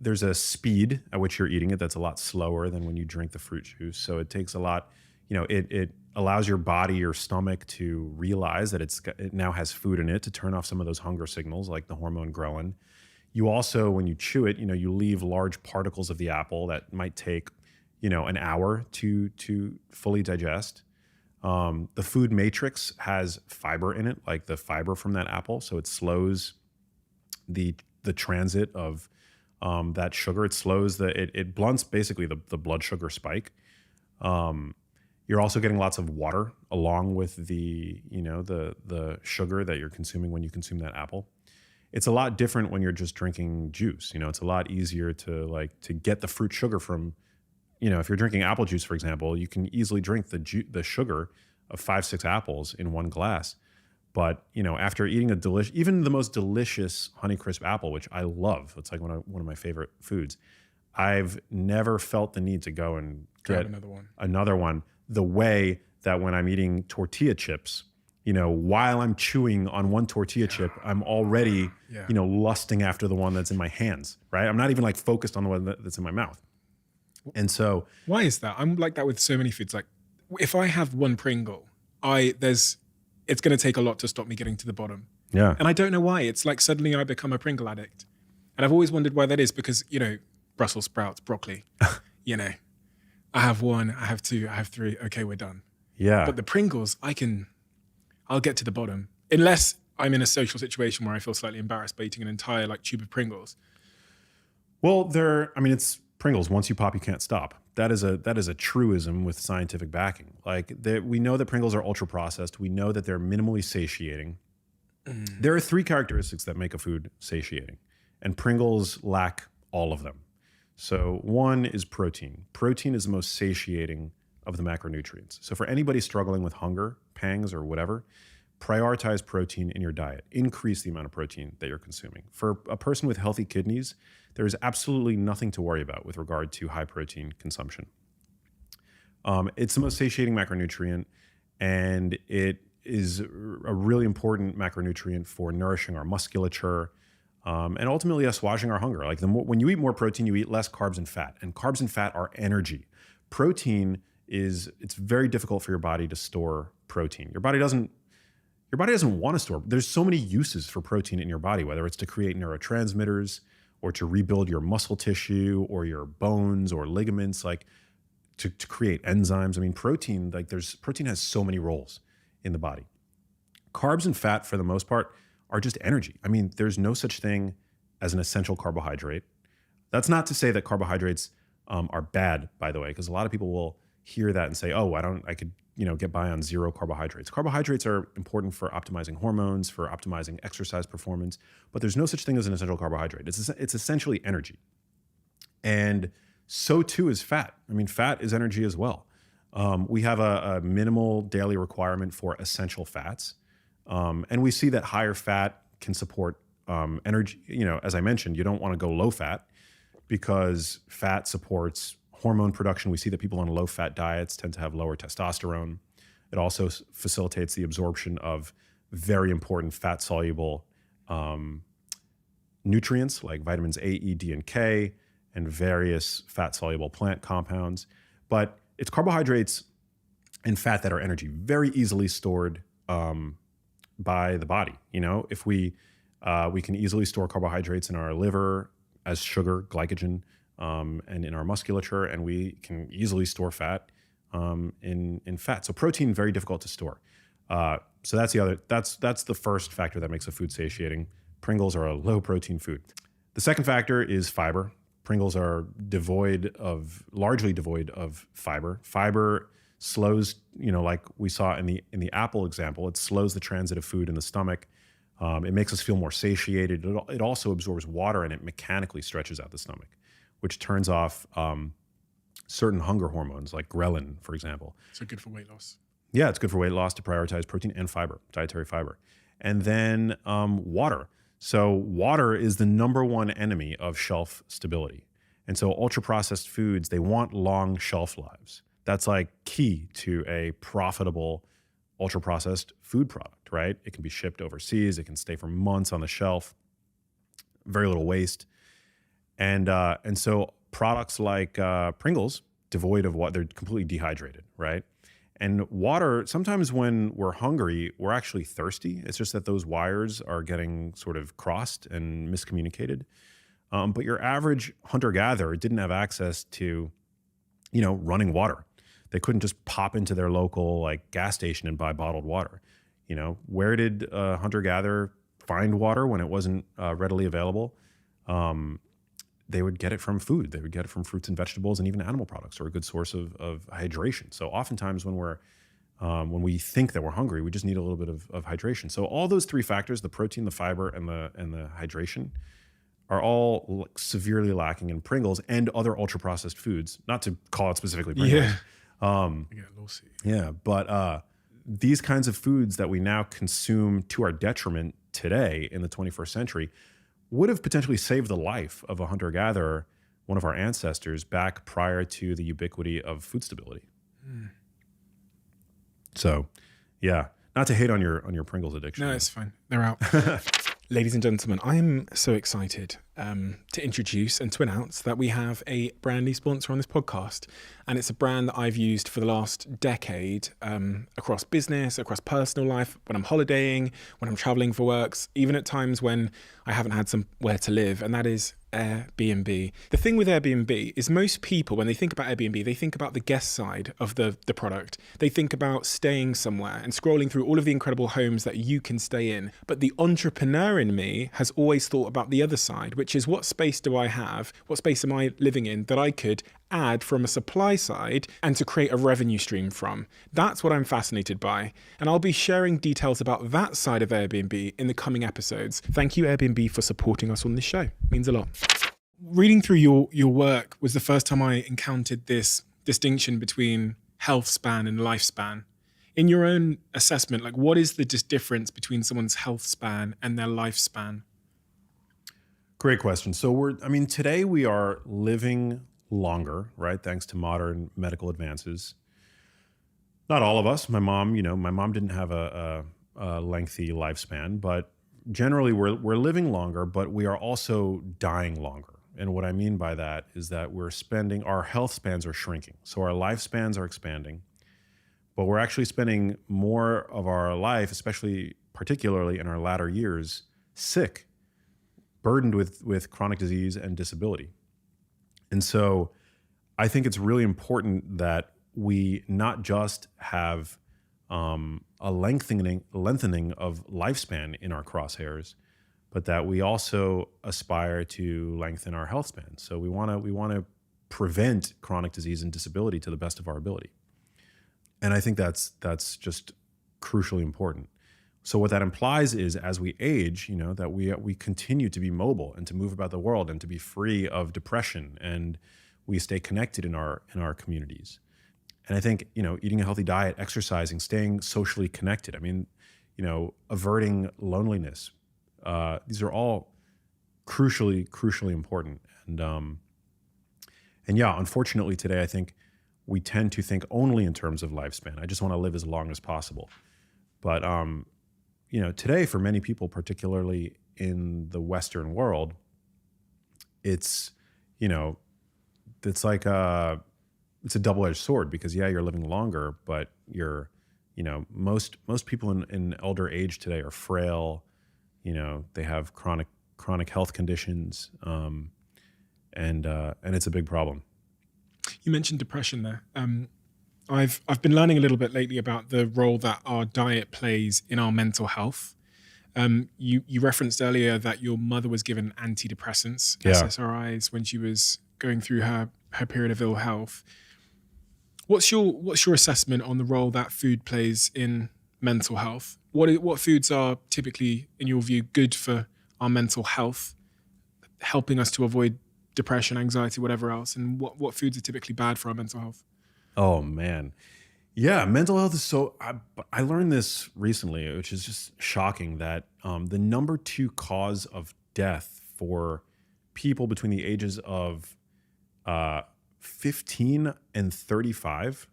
There's a speed at which you're eating it that's a lot slower than when you drink the fruit juice. So it takes a lot, it allows your body, your stomach to realize that it now has food in it to turn off some of those hunger signals like the hormone ghrelin. You also, when you chew it, you leave large particles of the apple that might take, an hour to fully digest. The food matrix has fiber in it, like the fiber from that apple. So it slows the transit of that sugar. It slows it blunts basically the blood sugar spike. You're also getting lots of water along with the sugar that you're consuming when you consume that apple. It's a lot different when you're just drinking juice. It's a lot easier to get the fruit sugar from, if you're drinking apple juice, for example, you can easily drink the sugar of 5-6 apples in one glass. But, after eating even the most delicious Honeycrisp apple, which I love, it's like one of my favorite foods, I've never felt the need to go and get another one the way that when I'm eating tortilla chips, while I'm chewing on one tortilla chip, I'm already, lusting after the one that's in my hands, right? I'm not even like focused on the one that's in my mouth. And so, why is that? I'm like that with so many foods. Like if I have one Pringle, it's going to take a lot to stop me getting to the bottom. Yeah. And I don't know why. It's like suddenly I become a Pringle addict. And I've always wondered why that is because, Brussels sprouts, broccoli, I have one, I have two, I have three. Okay, we're done. Yeah. But the Pringles, I'll get to the bottom. Unless I'm in a social situation where I feel slightly embarrassed by eating an entire tube of Pringles. Well, it's Pringles. Once you pop, you can't stop. That is a truism with scientific backing. We know that Pringles are ultra processed. We know that they're minimally satiating. There are 3 characteristics that make a food satiating, and Pringles lack all of them. So one is protein. Protein is the most satiating of the macronutrients. So for anybody struggling with hunger, pangs, or whatever, prioritize protein in your diet. Increase the amount of protein that you're consuming. For a person with healthy kidneys, there is absolutely nothing to worry about with regard to high protein consumption. It's the most satiating macronutrient, and it is a really important macronutrient for nourishing our musculature, and ultimately assuaging our hunger. When you eat more protein, you eat less carbs and fat, and carbs and fat are energy. Protein it's very difficult for your body to store protein. Your body doesn't want to store. There's so many uses for protein in your body, whether it's to create neurotransmitters or to rebuild your muscle tissue or your bones or ligaments, to create enzymes. I mean, protein has so many roles in the body. Carbs and fat, for the most part, are just energy. I mean, there's no such thing as an essential carbohydrate. That's not to say that carbohydrates are bad, by the way, because a lot of people will hear that and say, "Oh, I could get by on 0 carbohydrates." Carbohydrates are important for optimizing hormones, for optimizing exercise performance, but there's no such thing as an essential carbohydrate. It's essentially energy, and so too is fat. I mean, fat is energy as well. We have a minimal daily requirement for essential fats, and we see that higher fat can support energy, as I mentioned, you don't want to go low fat because fat supports hormone production. We see that people on low fat diets tend to have lower testosterone. It also facilitates the absorption of very important fat soluble nutrients like vitamins A, E, D, and K, and various fat soluble plant compounds. But it's carbohydrates and fat that are energy, very easily stored by the body. If we can easily store carbohydrates in our liver as sugar, glycogen, and in our musculature, and we can easily store fat in fat. So protein, very difficult to store. So that's the first factor that makes a food satiating. Pringles are a low protein food. The second factor is fiber. Pringles are largely devoid of fiber. Fiber slows, like we saw in the apple example, it slows the transit of food in the stomach. It makes us feel more satiated. It also absorbs water and it mechanically stretches out the stomach, which turns off certain hunger hormones like ghrelin, for example. So good for weight loss. Yeah, it's good for weight loss to prioritize protein and fiber, dietary fiber. And then water. So water is the number one enemy of shelf stability. And so ultra-processed foods, they want long shelf lives. That's like key to a profitable ultra-processed food product, right? It can be shipped overseas. It can stay for months on the shelf. Very little waste. And so products like Pringles, devoid of water, they're completely dehydrated, right? And water, sometimes when we're hungry, we're actually thirsty. It's just that those wires are getting sort of crossed and miscommunicated. But your average hunter-gatherer didn't have access to, running water. They couldn't just pop into their local gas station and buy bottled water. Where did a hunter-gatherer find water when it wasn't readily available? They would get it from food. They would get it from fruits and vegetables, and even animal products are a good source of hydration. So oftentimes when we think that we're hungry, we just need a little bit of hydration. So all those three factors, the protein, the fiber, and the hydration, are all severely lacking in Pringles and other ultra-processed foods, not to call it specifically Pringles. Yeah. But these kinds of foods that we now consume to our detriment today in the 21st century would have potentially saved the life of a hunter-gatherer, one of our ancestors, back prior to the ubiquity of food stability. So, yeah, not to hate on your Pringles addiction. No, it's fine. They're out. Ladies and gentlemen, I am so excited to introduce and to announce that we have a brand new sponsor on this podcast. And it's a brand that I've used for the last decade across business, across personal life, when I'm holidaying, when I'm traveling for works, even at times when I haven't had somewhere to live, and that is Airbnb. The thing with Airbnb is most people, when they think about Airbnb, they think about the guest side of the product. They think about staying somewhere and scrolling through all of the incredible homes that you can stay in. But the entrepreneur in me has always thought about the other side, which is what space do I have? What space am I living in that I could add from a supply side and to create a revenue stream from? That's what I'm fascinated by. And I'll be sharing details about that side of Airbnb in the coming episodes. Thank you, Airbnb, for supporting us on this show. It means a lot. Reading through your work was the first time I encountered this distinction between health span and lifespan. In your own assessment, what is the difference between someone's health span and their lifespan? Great question. So today we are living longer, right? Thanks to modern medical advances. Not all of us. My mom didn't have a lengthy lifespan, but generally we're living longer, but we are also dying longer. And what I mean by that is that our health spans are shrinking. So our lifespans are expanding, but we're actually spending more of our life, particularly in our latter years, sick, burdened with chronic disease and disability. And so I think it's really important that we not just have a lengthening of lifespan in our crosshairs, but that we also aspire to lengthen our health span. So we want to prevent chronic disease and disability to the best of our ability. And I think that's just crucially important. So what that implies is, as we age, that we continue to be mobile and to move about the world and to be free of depression, and we stay connected in our communities. And I think, eating a healthy diet, exercising, staying socially connected. Averting loneliness, are all crucially important. And yeah, unfortunately today, I think we tend to think only in terms of lifespan. I just want to live as long as possible. But today for many people, particularly in the Western world, it's like it's a double-edged sword, because you're living longer, but most people in elder age today are frail. They have chronic health conditions, and it's a big problem. You mentioned depression there. I've been learning a little bit lately about the role that our diet plays in our mental health. You referenced earlier that your mother was given antidepressants, SSRIs, when she was going through her period of ill health. What's your assessment on the role that food plays in mental health? What foods are typically, in your view, good for our mental health, helping us to avoid depression, anxiety, whatever else, and what foods are typically bad for our mental health? Oh man. Yeah, mental health is so. I learned this recently, which is just shocking, that the number 2 cause of death for people between the ages of 15 and 35,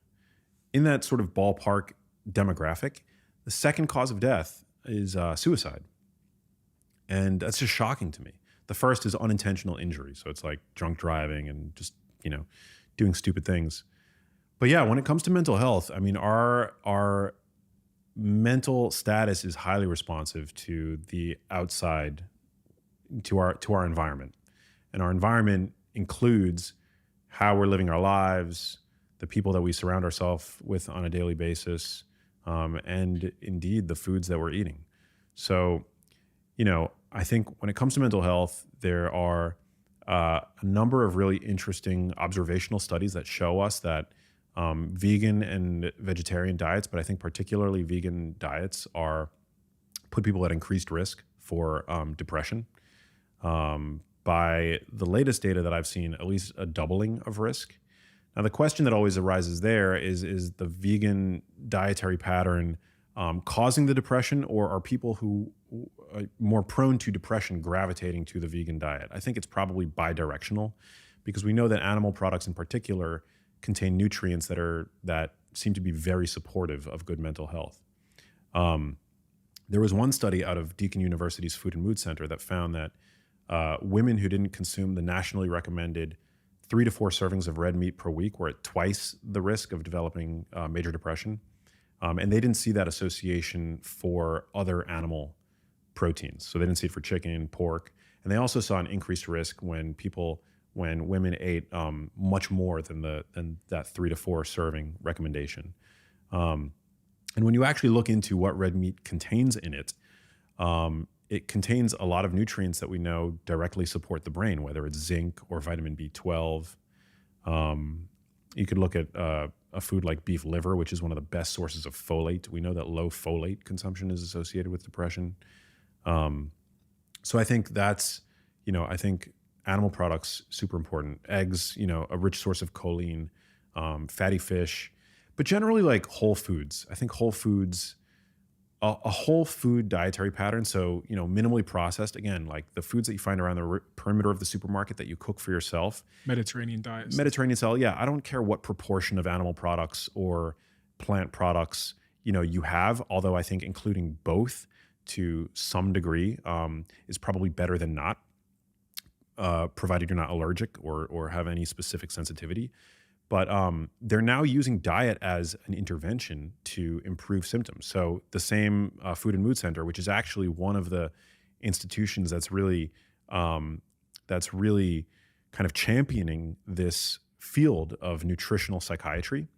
in that sort of ballpark demographic, the second cause of death is suicide. And that's just shocking to me. The first is unintentional injury. So it's like drunk driving and just, doing stupid things. But yeah, when it comes to mental health, I mean, our mental status is highly responsive to the outside, to our environment. And our environment includes how we're living our lives, the people that we surround ourselves with on a daily basis, and indeed the foods that we're eating. So, I think when it comes to mental health, there are a number of really interesting observational studies that show us that vegan and vegetarian diets, but I think particularly vegan diets, put people at increased risk for depression. By the latest data that I've seen, at least a doubling of risk. Now, the question that always arises there is the vegan dietary pattern causing the depression, or are people who are more prone to depression gravitating to the vegan diet? I think it's probably bidirectional, because we know that animal products in particular contain nutrients that seem to be very supportive of good mental health. There was one study out of Deakin University's Food and Mood Center that found that women who didn't consume the nationally recommended 3 to 4 servings of red meat per week were at twice the risk of developing major depression. And they didn't see that association for other animal proteins. So they didn't see it for chicken, pork. And they also saw an increased risk when women ate much more than that 3 to 4 serving recommendation. And when you actually look into what red meat contains in it, it contains a lot of nutrients that we know directly support the brain, whether it's zinc or vitamin B12. You could look at a food like beef liver, which is one of the best sources of folate. We know that low folate consumption is associated with depression. So I think I think animal products, super important. Eggs, a rich source of choline, fatty fish, but generally like whole foods. I think whole foods, a whole food dietary pattern. So, minimally processed, again, like the foods that you find around the perimeter of the supermarket that you cook for yourself. Mediterranean diets. Mediterranean style. Yeah. I don't care what proportion of animal products or plant products, you have, although I think including both to some degree is probably better than not, provided you're not allergic or have any specific sensitivity. But they're now using diet as an intervention to improve symptoms. So the same Food and Mood Center, which is actually one of the institutions that's really kind of championing this field of nutritional psychiatry,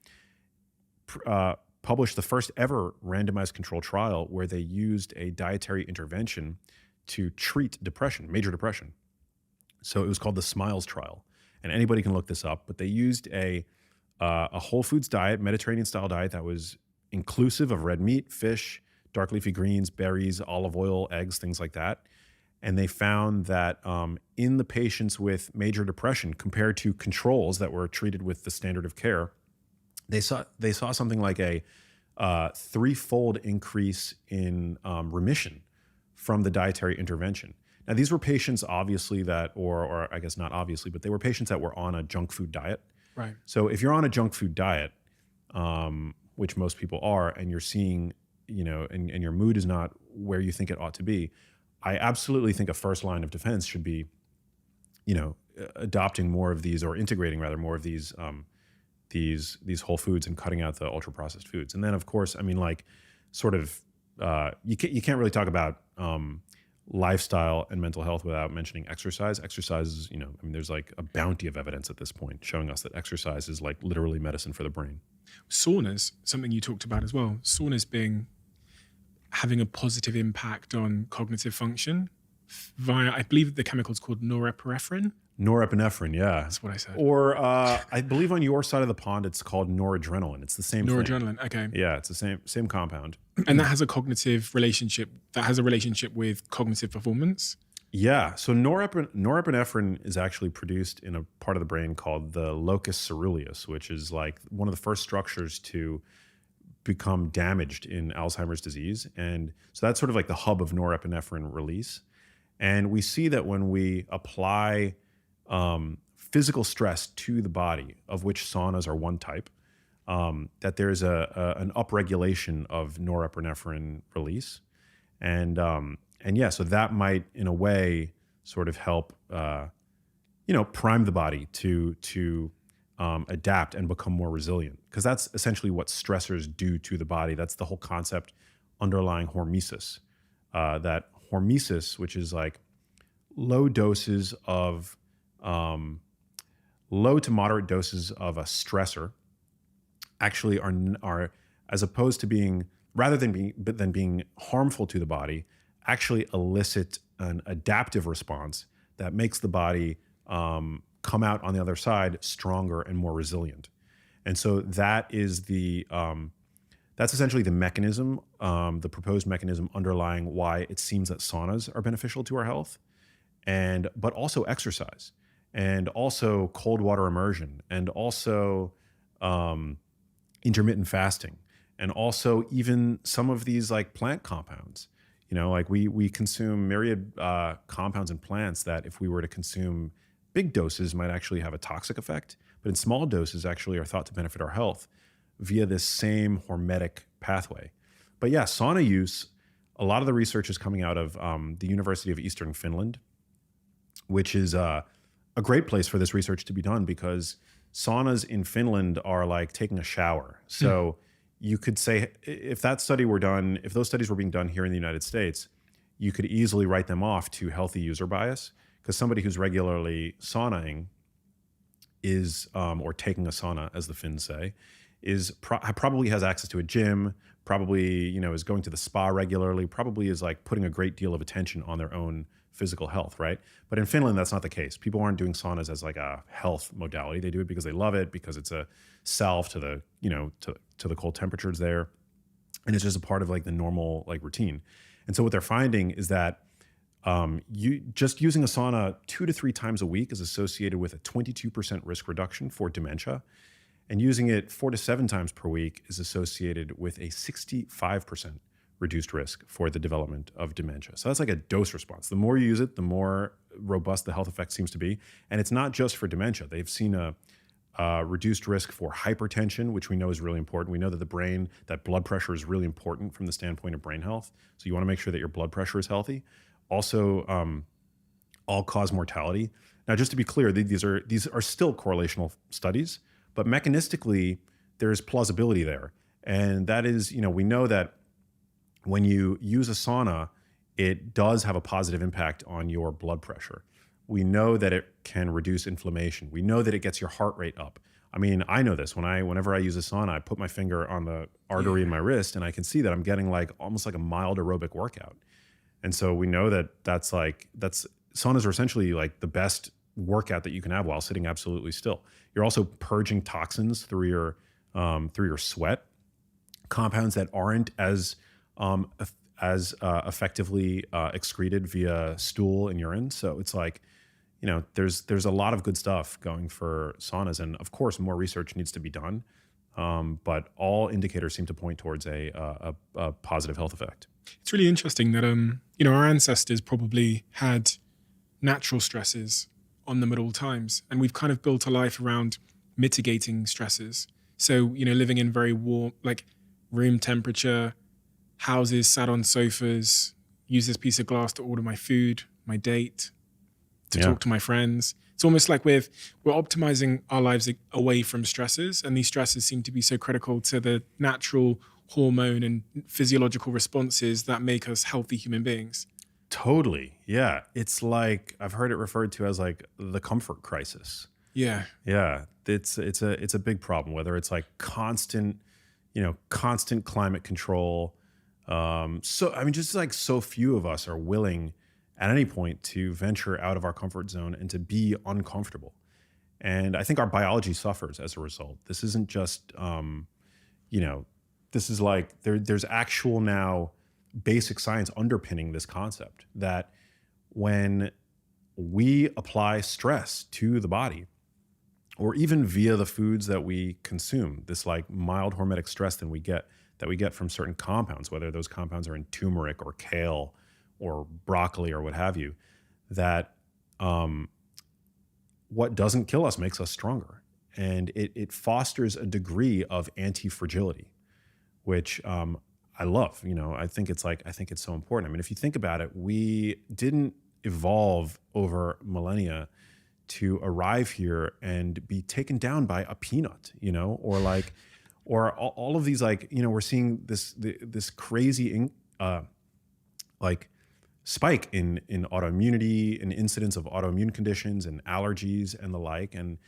published the first ever randomized control trial where they used a dietary intervention to treat depression, major depression. So it was called the SMILES trial. And anybody can look this up, but they used a whole foods diet, Mediterranean style diet that was inclusive of red meat, fish, dark leafy greens, berries, olive oil, eggs, things like that. And they found that in the patients with major depression compared to controls that were treated with the standard of care, they saw something like a 3-fold increase in remission from the dietary intervention. Now, these were patients obviously that, or I guess not obviously, but they were patients that were on a junk food diet. Right. So if you're on a junk food diet, which most people are, and you're seeing, and your mood is not where you think it ought to be, I absolutely think a first line of defense should be, adopting more of these, or integrating rather more of these whole foods and cutting out the ultra processed foods. And then of course, you can't really talk about lifestyle and mental health without mentioning exercise. Exercise is, there's like a bounty of evidence at this point showing us that exercise is like literally medicine for the brain. Saunas, something you talked about as well. Saunas having a positive impact on cognitive function via, I believe the chemical is called norepinephrine. Norepinephrine, yeah. That's what I said. Or I believe on your side of the pond, it's called noradrenaline. It's the same thing. Noradrenaline, okay. Yeah, it's the same compound. And that has a cognitive relationship, with cognitive performance? Yeah, so norepinephrine is actually produced in a part of the brain called the locus ceruleus, which is like one of the first structures to become damaged in Alzheimer's disease. And so that's sort of like the hub of norepinephrine release. And we see that when we apply physical stress to the body, of which saunas are one type, that there's an upregulation of norepinephrine release. And yeah, so that might, in a way, sort of help, prime the body to adapt and become more resilient. Because that's essentially what stressors do to the body. That's the whole concept underlying hormesis. That hormesis, which is like low to moderate doses of a stressor, actually are as opposed to being, rather than being harmful to the body, actually elicit an adaptive response that makes the body come out on the other side stronger and more resilient. And so that is that's essentially the mechanism, the proposed mechanism underlying why it seems that saunas are beneficial to our health, but also exercise, and also cold water immersion, and also intermittent fasting, and also even some of these like plant compounds. Like we consume myriad compounds in plants that if we were to consume big doses might actually have a toxic effect, but in small doses actually are thought to benefit our health via this same hormetic pathway. But yeah, sauna use, a lot of the research is coming out of the University of Eastern Finland, which is a great place for this research to be done, because saunas in Finland are like taking a shower. So you could say, if those studies were being done here in the United States, you could easily write them off to healthy user bias, because somebody who's regularly saunaing is, or taking a sauna, as the Finns say, probably has access to a gym, probably is going to the spa regularly, probably is like putting a great deal of attention on their own physical health, right? But in Finland, that's not the case. People aren't doing saunas as like a health modality. They do it because they love it, because it's a salve to the to the cold temperatures there, and it's just a part of like the normal like routine. And so what they're finding is that you just using a sauna 2 to 3 times a week is associated with a 22% risk reduction for dementia. And using it 4 to 7 times per week is associated with a 65% reduced risk for the development of dementia. So that's like a dose response. The more you use it, the more robust the health effect seems to be. And it's not just for dementia. They've seen a reduced risk for hypertension, which we know is really important. We know that that blood pressure is really important from the standpoint of brain health. So you want to make sure that your blood pressure is healthy. Also, all-cause mortality. Now, just to be clear, these are still correlational studies, but mechanistically, there's plausibility there. And that is, we know that when you use a sauna, it does have a positive impact on your blood pressure. We know that it can reduce inflammation. We know that it gets your heart rate up. I mean, I know this. Whenever I use a sauna, I put my finger on the artery in my wrist, and I can see that I'm getting like almost like a mild aerobic workout. And so we know that saunas are essentially like the best workout that you can have while sitting absolutely still. You're also purging toxins through your sweat, compounds that aren't as effectively excreted via stool and urine. So it's like, there's a lot of good stuff going for saunas, and of course more research needs to be done. But all indicators seem to point towards a positive health effect. It's really interesting that our ancestors probably had natural stresses on them at all times, and we've kind of built a life around mitigating stresses. So living in very warm, like room temperature houses, sat on sofas, use this piece of glass to order my food, my date, to talk to my friends. It's almost like we're optimizing our lives away from stresses, and these stresses seem to be so critical to the natural hormone and physiological responses that make us healthy human beings. Totally. Yeah. It's like, I've heard it referred to as like the comfort crisis. Yeah. Yeah. It's a big problem, whether it's like constant climate control. Just like so few of us are willing at any point to venture out of our comfort zone and to be uncomfortable. And I think our biology suffers as a result. This isn't just, this is like, there's actual now basic science underpinning this concept that when we apply stress to the body, or even via the foods that we consume, this like mild hormetic stress that we get from certain compounds, whether those compounds are in turmeric or kale or broccoli or what have you, that what doesn't kill us makes us stronger. And it fosters a degree of anti-fragility, which I love. I think it's so important. I mean, if you think about it, we didn't evolve over millennia to arrive here and be taken down by a peanut, or all of these, we're seeing this crazy spike in autoimmunity and incidence of autoimmune conditions and allergies and the like. And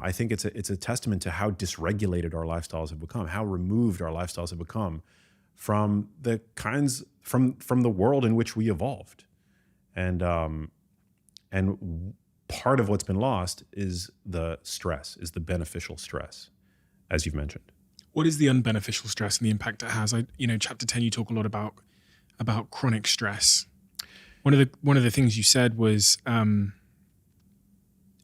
I think it's a testament to how dysregulated our lifestyles have become, how removed our lifestyles have become from from the world in which we evolved. And part of what's been lost is the beneficial stress, as you've mentioned. What is the unbeneficial stress and the impact it has? Chapter 10, you talk a lot about chronic stress. One of the things you said was,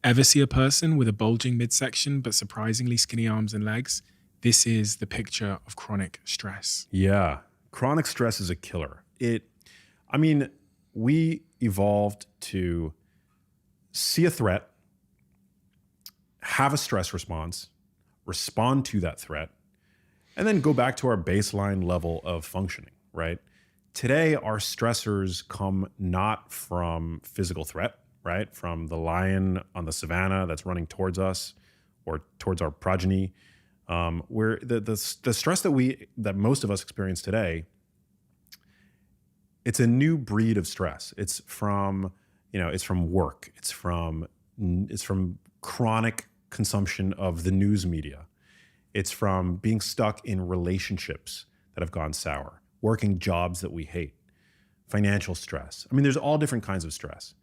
ever see a person with a bulging midsection but surprisingly skinny arms and legs? This is the picture of chronic stress. Yeah, chronic stress is a killer. We evolved to see a threat, have a stress response, respond to that threat, and then go back to our baseline level of functioning, right? Today, our stressors come not from physical threat, right? From the lion on the savannah that's running towards us or towards our progeny. Where the stress that most of us experience today, it's a new breed of stress. It's from work. It's from chronic consumption of the news media. It's from being stuck in relationships that have gone sour, working jobs that we hate, financial stress. There's all different kinds of stress.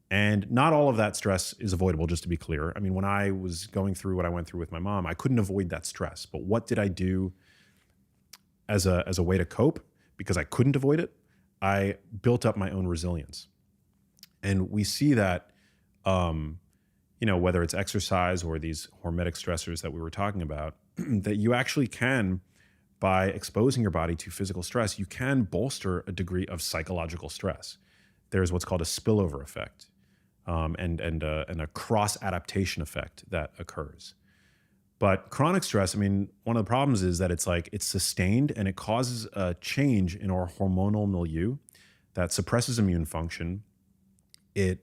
And not all of that stress is avoidable, just to be clear. When I was going through what I went through with my mom, I couldn't avoid that stress. But what did I do as a way to cope? Because I couldn't avoid it, I built up my own resilience. And we see that, whether it's exercise or these hormetic stressors that we were talking about, that you actually can, by exposing your body to physical stress, you can bolster a degree of psychological stress. There's what's called a spillover effect, and a cross adaptation effect that occurs. But chronic stress, one of the problems is that it's sustained and it causes a change in our hormonal milieu that suppresses immune function. It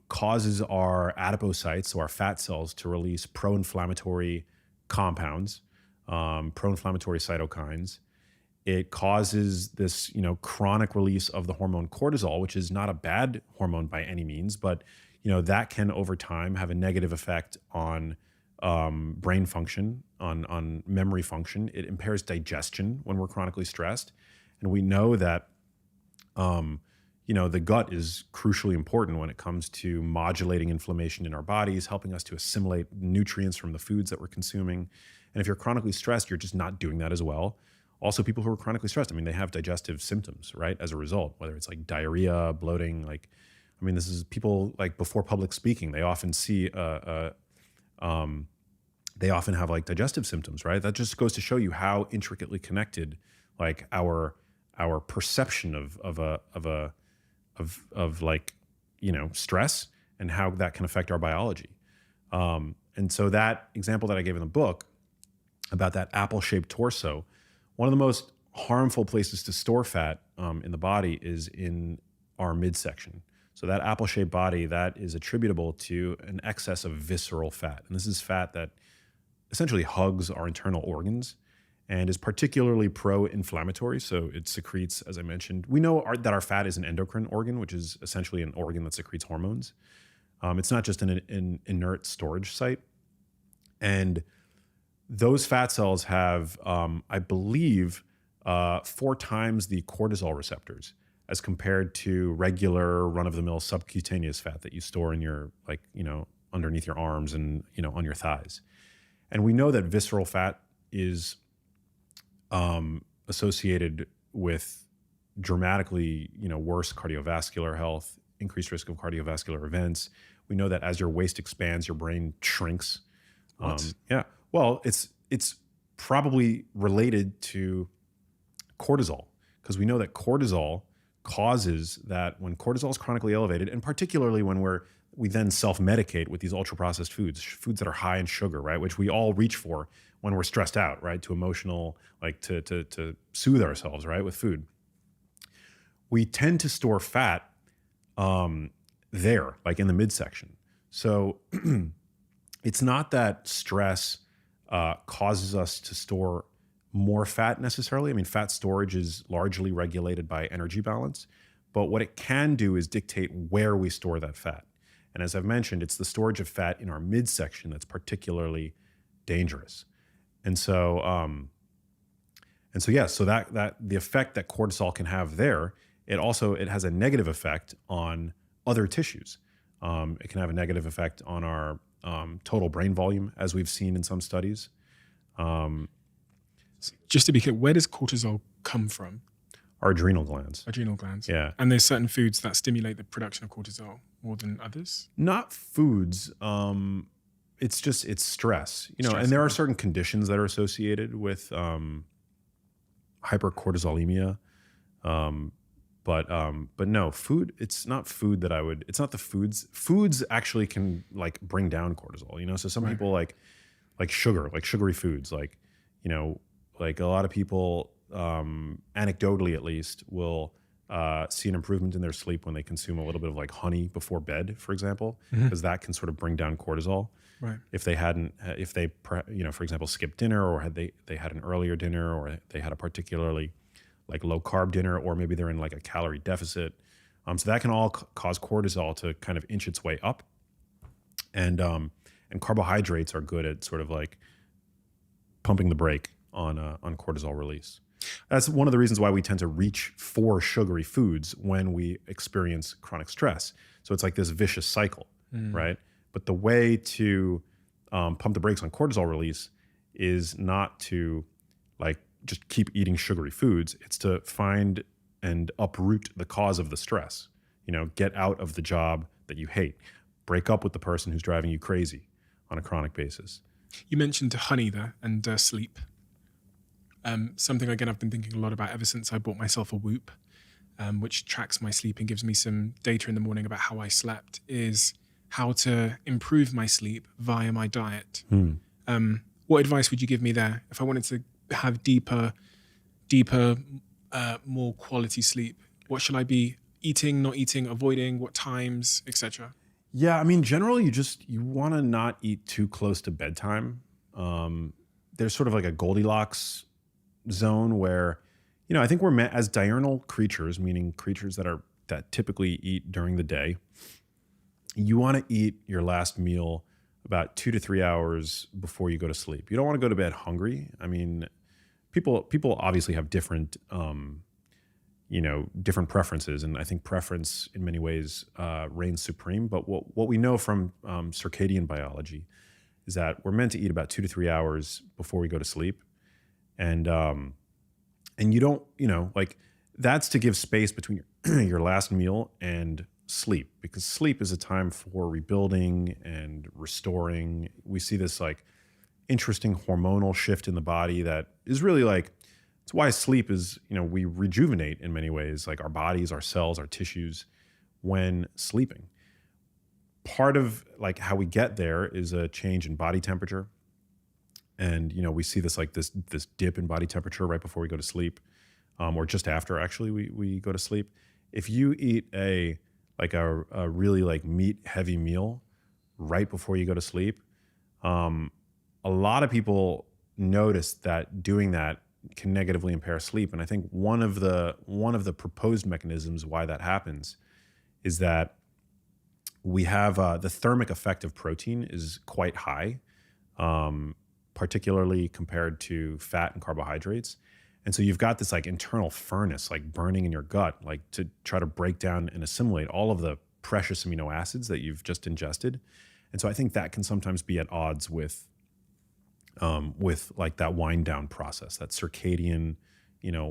causes our adipocytes, so our fat cells, to release pro-inflammatory compounds, pro-inflammatory cytokines. It causes this, chronic release of the hormone cortisol, which is not a bad hormone by any means, but that can over time have a negative effect on brain function, on memory function. It impairs digestion when we're chronically stressed, and we know that the gut is crucially important when it comes to modulating inflammation in our bodies, helping us to assimilate nutrients from the foods that we're consuming. And if you're chronically stressed, you're just not doing that as well. Also, people who are chronically stressed, they have digestive symptoms, right? As a result, whether it's like diarrhea, bloating, this is people before public speaking, they often see, they often have digestive symptoms, right? That just goes to show you how intricately connected our our perception of like, stress and how that can affect our biology. And so that example that I gave in the book about that apple-shaped torso, one of the most harmful places to store fat in the body is in our midsection. So that apple-shaped body, that is attributable to an excess of visceral fat. And this is fat that essentially hugs our internal organs and is particularly pro-inflammatory. So it secretes, as I mentioned, we know that our fat is an endocrine organ, which is essentially an organ that secretes hormones. It's not just an inert storage site. And those fat cells have, I believe, 4 times the cortisol receptors as compared to regular run-of-the-mill subcutaneous fat that you store in your, underneath your arms and, on your thighs. And we know that visceral fat is associated with dramatically, worse cardiovascular health, increased risk of cardiovascular events. We know that as your waist expands, your brain shrinks. Yeah. Well, it's probably related to cortisol, because we know that cortisol causes that when cortisol is chronically elevated, and particularly when we then self-medicate with these ultra-processed foods that are high in sugar, right? Which we all reach for when we're stressed out, right? To emotional, like to soothe ourselves, right? With food. We tend to store fat there, like in the midsection. So it's not that stress causes us to store more fat necessarily. I mean, fat storage is largely regulated by energy balance, but what it can do is dictate where we store that fat. And as I've mentioned, it's the storage of fat in our midsection that's particularly dangerous. And so, so that the effect that cortisol can have there, it has a negative effect on other tissues. It can have a negative effect on our total brain volume, as we've seen in some studies. Just to be clear, where does cortisol come from? Our adrenal glands. Adrenal glands. Yeah. And there's certain foods that stimulate the production of cortisol more than others? Not foods. It's stress. And there are certain conditions that are associated with hypercortisolemia. But no, food, it's not food that it's not the foods. Foods actually can like bring down cortisol, so some people like sugar, like sugary foods, like a lot of people, anecdotally at least, will see an improvement in their sleep when they consume a little bit of like honey before bed, for example, because that can sort of bring down cortisol. Right. If they for example, skipped dinner, or they had an earlier dinner, or they had a particularly like low carb dinner, or maybe they're in like a calorie deficit. So that can all cause cortisol to kind of inch its way up. And carbohydrates are good at sort of like pumping the brake on cortisol release. That's one of the reasons why we tend to reach for sugary foods when we experience chronic stress. So it's like this vicious cycle, right? But the way to pump the brakes on cortisol release is not to like just keep eating sugary foods. It's to find and uproot the cause of the stress. Get out of the job that you hate. Break up with the person who's driving you crazy on a chronic basis. You mentioned honey there and sleep. Something, again, I've been thinking a lot about ever since I bought myself a Whoop, which tracks my sleep and gives me some data in the morning about how I slept, is how to improve my sleep via my diet. What advice would you give me there if I wanted to have deeper, more quality sleep? What should I be eating, not eating, avoiding, what times, etc.? Yeah, I mean, generally you want to not eat too close to bedtime. There's sort of like a Goldilocks zone where, I think we're meant as diurnal creatures, meaning creatures that typically eat during the day. You want to eat your last meal about 2 to 3 hours before you go to sleep. You don't want to go to bed hungry. I mean, people obviously have different, different preferences, and I think preference in many ways reigns supreme. But what we know from circadian biology is that we're meant to eat about 2 to 3 hours before we go to sleep, and you don't, that's to give space between your last meal and sleep, because sleep is a time for rebuilding and restoring. We see this like interesting hormonal shift in the body that is really like It's why sleep is, we rejuvenate in many ways, like our bodies, our cells, our tissues when sleeping. Part of like how we get there is a change in body temperature. And, we see this like this dip in body temperature right before we go to sleep, or just after actually we go to sleep. If you eat a really like meat heavy meal right before you go to sleep, a lot of people notice that doing that can negatively impair sleep. And I think one of the proposed mechanisms why that happens is that we have the thermic effect of protein is quite high, particularly compared to fat and carbohydrates. And so you've got this like internal furnace, like burning in your gut, like to try to break down and assimilate all of the precious amino acids that you've just ingested. And so I think that can sometimes be at odds with like that wind down process, that circadian,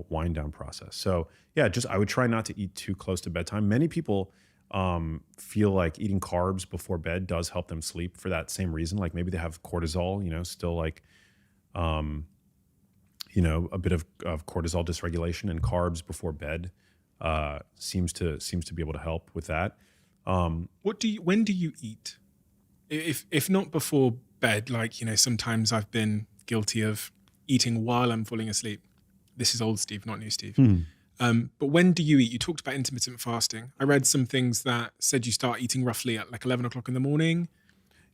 wind down process. So yeah, I would try not to eat too close to bedtime. Many people feel like eating carbs before bed does help them sleep for that same reason. Like maybe they have cortisol, still like, a bit of cortisol dysregulation, and carbs before bed seems to be able to help with that. When do you eat? If not before bed, like, sometimes I've been guilty of eating while I'm falling asleep. This is old Steve, not new Steve. But when do you eat? You talked about intermittent fasting. I read some things that said you start eating roughly at like 11 o'clock in the morning.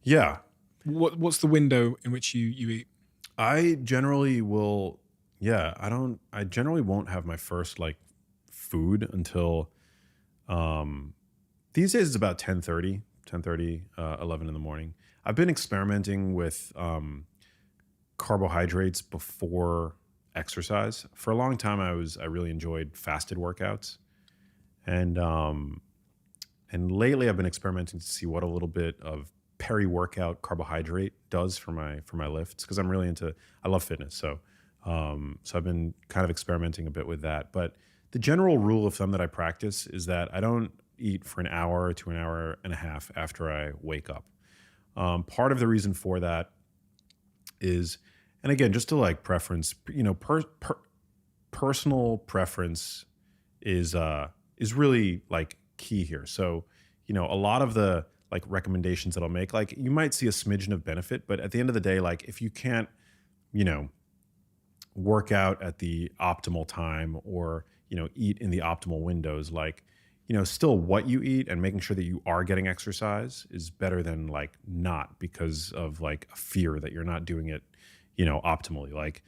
Yeah. What's the window in which you eat? I generally will, I generally won't have my first like food until, these days it's about 10:30, 11 in the morning. I've been experimenting with carbohydrates before exercise. For a long time, I really enjoyed fasted workouts. And lately I've been experimenting to see what a little bit of peri-workout carbohydrate does for my lifts, because I'm really I love fitness. So I've been kind of experimenting a bit with that. But the general rule of thumb that I practice is that I don't eat for an hour to an hour and a half after I wake up. Part of the reason for that is, and again, just to like preference, personal preference is really like key here. So, a lot of the like recommendations that I'll make, like you might see a smidgen of benefit, but at the end of the day, like if you can't, work out at the optimal time or, eat in the optimal windows, like, still what you eat and making sure that you are getting exercise is better than like not, because of like a fear that you're not doing it, optimally. Like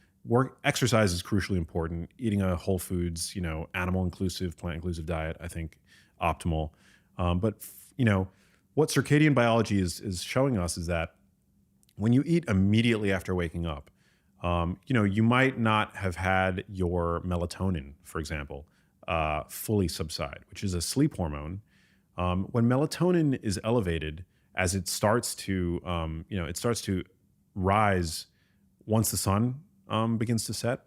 exercise is crucially important. Eating a whole foods, animal inclusive, plant inclusive diet, I think optimal. But what circadian biology is showing us is that when you eat immediately after waking up, you might not have had your melatonin, for example, fully subside, which is a sleep hormone. When melatonin is elevated, as it starts to, rise once the sun begins to set,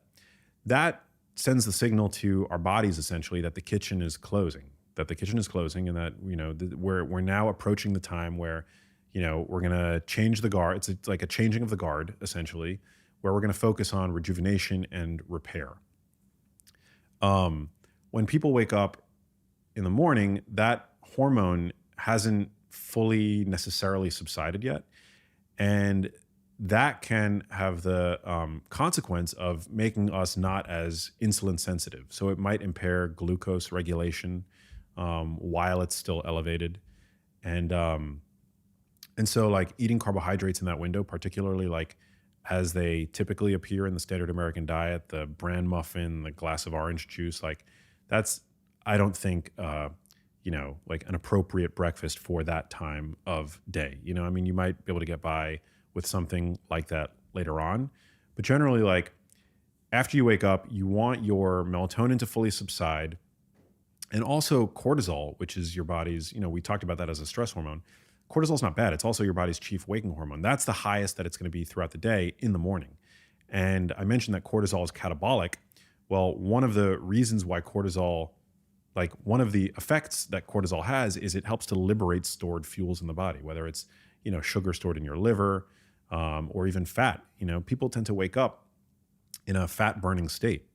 that sends the signal to our bodies essentially that the kitchen is closing, and that, we're now approaching the time where, we're going to change the guard. It's like a changing of the guard, essentially, where we're going to focus on rejuvenation and repair. When people wake up in the morning, that hormone hasn't fully necessarily subsided yet. And that can have the consequence of making us not as insulin sensitive. So it might impair glucose regulation while it's still elevated. And so like eating carbohydrates in that window, particularly like as they typically appear in the standard American diet, the bran muffin, the glass of orange juice, like that's, I don't think, like an appropriate breakfast for that time of day. You might be able to get by with something like that later on, but generally, like after you wake up, you want your melatonin to fully subside, and also cortisol, which is your body's, we talked about that as a stress hormone. Cortisol is not bad. It's also your body's chief waking hormone. That's the highest that it's going to be throughout the day in the morning. And I mentioned that cortisol is catabolic. Well, one of the reasons why cortisol, like one of the effects that cortisol has is it helps to liberate stored fuels in the body, whether it's, sugar stored in your liver or even fat. People tend to wake up in a fat burning state.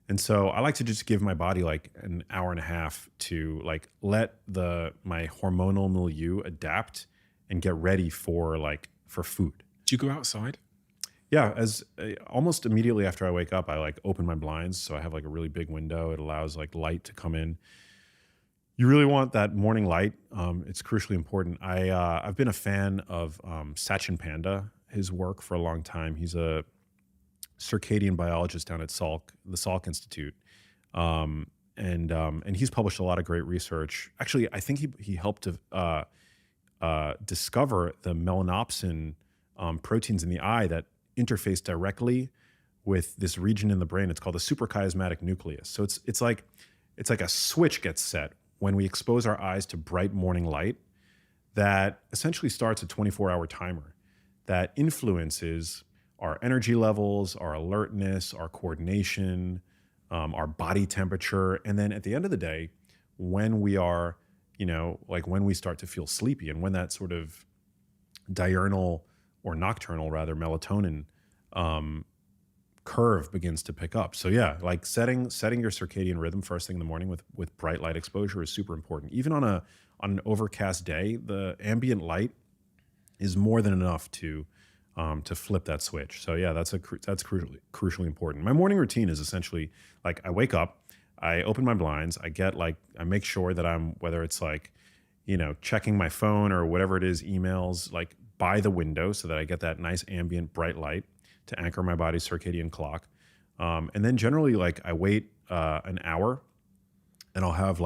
And so I like to just give my body like an hour and a half to like let my hormonal milieu adapt and get ready for food. Do you go outside? Yeah, as almost immediately after I wake up, I like open my blinds, so I have like a really big window. It allows like light to come in. You really want that morning light. It's crucially important. I've been a fan of Sachin Panda, his work for a long time. He's a circadian biologist down at the Salk Institute, and he's published a lot of great research. Actually, I think he helped to discover the melanopsin proteins in the eye that interface directly with this region in the brain. It's called the suprachiasmatic nucleus. So it's like a switch gets set when we expose our eyes to bright morning light that essentially starts a 24-hour timer that influences our energy levels, our alertness, our coordination, our body temperature. And then at the end of the day, when we are, when we start to feel sleepy and when that sort of diurnal or nocturnal rather melatonin curve begins to pick up. So yeah, like setting your circadian rhythm first thing in the morning with bright light exposure is super important. Even on an overcast day, the ambient light is more than enough to flip that switch. So yeah, that's crucially important. My morning routine is essentially like I wake up, I open my blinds, I make sure that whether it's checking my phone or whatever it is, emails, like by the window so that I get that nice ambient bright light to anchor my body's circadian clock. And then generally I wait an hour and I'll have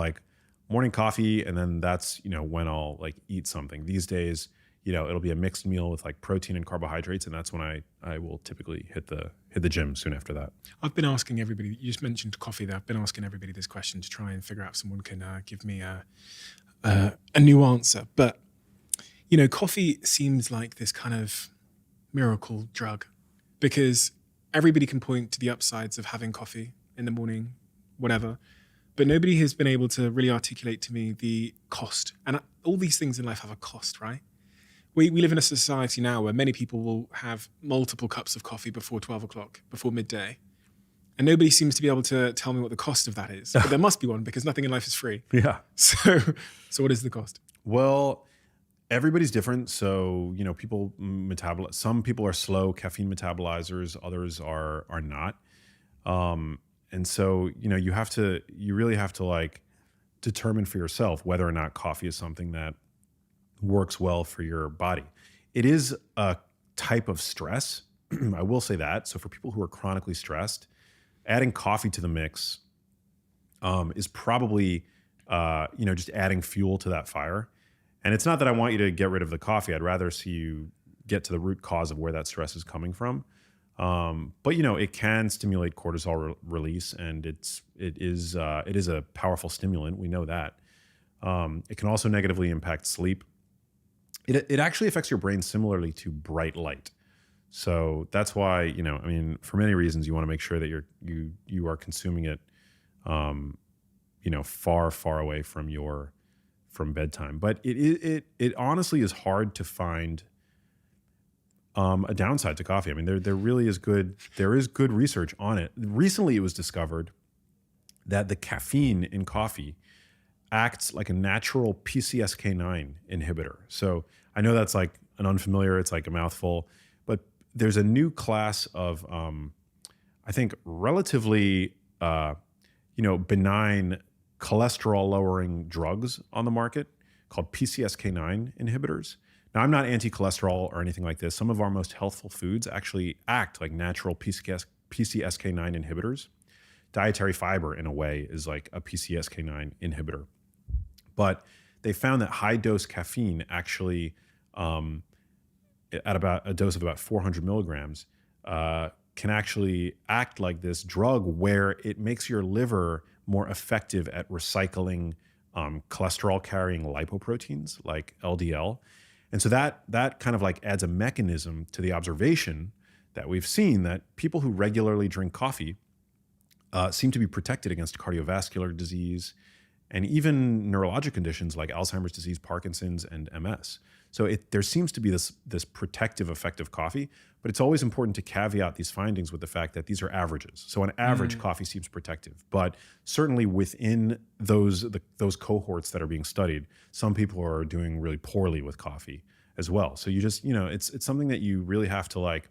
morning coffee. And then that's, when I'll eat something. These days, it'll be a mixed meal with protein and carbohydrates. And that's when I will typically hit the gym soon after that. I've been asking everybody, you just mentioned coffee there. I've been asking everybody this question to try and figure out if someone can give me a new answer. But, coffee seems like this kind of miracle drug because everybody can point to the upsides of having coffee in the morning, whatever. But nobody has been able to really articulate to me the cost. And all these things in life have a cost, right? We live in a society now where many people will have multiple cups of coffee before 12 o'clock, before midday. And nobody seems to be able to tell me what the cost of that is. But there must be one because nothing in life is free. Yeah. So what is the cost? Well, everybody's different. So, some people are slow caffeine metabolizers, others are not. And so, you really have to determine for yourself whether or not coffee is something that works well for your body. It is a type of stress. I will say that. So for people who are chronically stressed, adding coffee to the mix is probably, just adding fuel to that fire. And it's not that I want you to get rid of the coffee. I'd rather see you get to the root cause of where that stress is coming from. But it can stimulate cortisol release, and it is a powerful stimulant. We know that. It can also negatively impact sleep. It actually affects your brain similarly to bright light. So that's why, for many reasons, you want to make sure that you are consuming it, far, far away from bedtime. But it honestly is hard to find a downside to coffee. I mean, there really is there is good research on it. Recently, it was discovered that the caffeine in coffee acts like a natural PCSK9 inhibitor. So I know that's an unfamiliar, it's like a mouthful, but there's a new class of, I think, relatively, benign cholesterol lowering drugs on the market called PCSK9 inhibitors. Now, I'm not anti-cholesterol or anything like this. Some of our most healthful foods actually act like natural PCSK9 inhibitors. Dietary fiber, in a way, is like a PCSK9 inhibitor. But they found that high dose caffeine actually, at about a dose of about 400 milligrams, can actually act like this drug where it makes your liver more effective at recycling cholesterol carrying lipoproteins like LDL. And so that kind of adds a mechanism to the observation that we've seen that people who regularly drink coffee seem to be protected against cardiovascular disease and even neurologic conditions like Alzheimer's disease, Parkinson's, and MS. So there seems to be this protective effect of coffee, but it's always important to caveat these findings with the fact that these are averages. So on average, coffee seems protective, but certainly within those cohorts that are being studied, some people are doing really poorly with coffee as well. So you just, it's something that you really have to like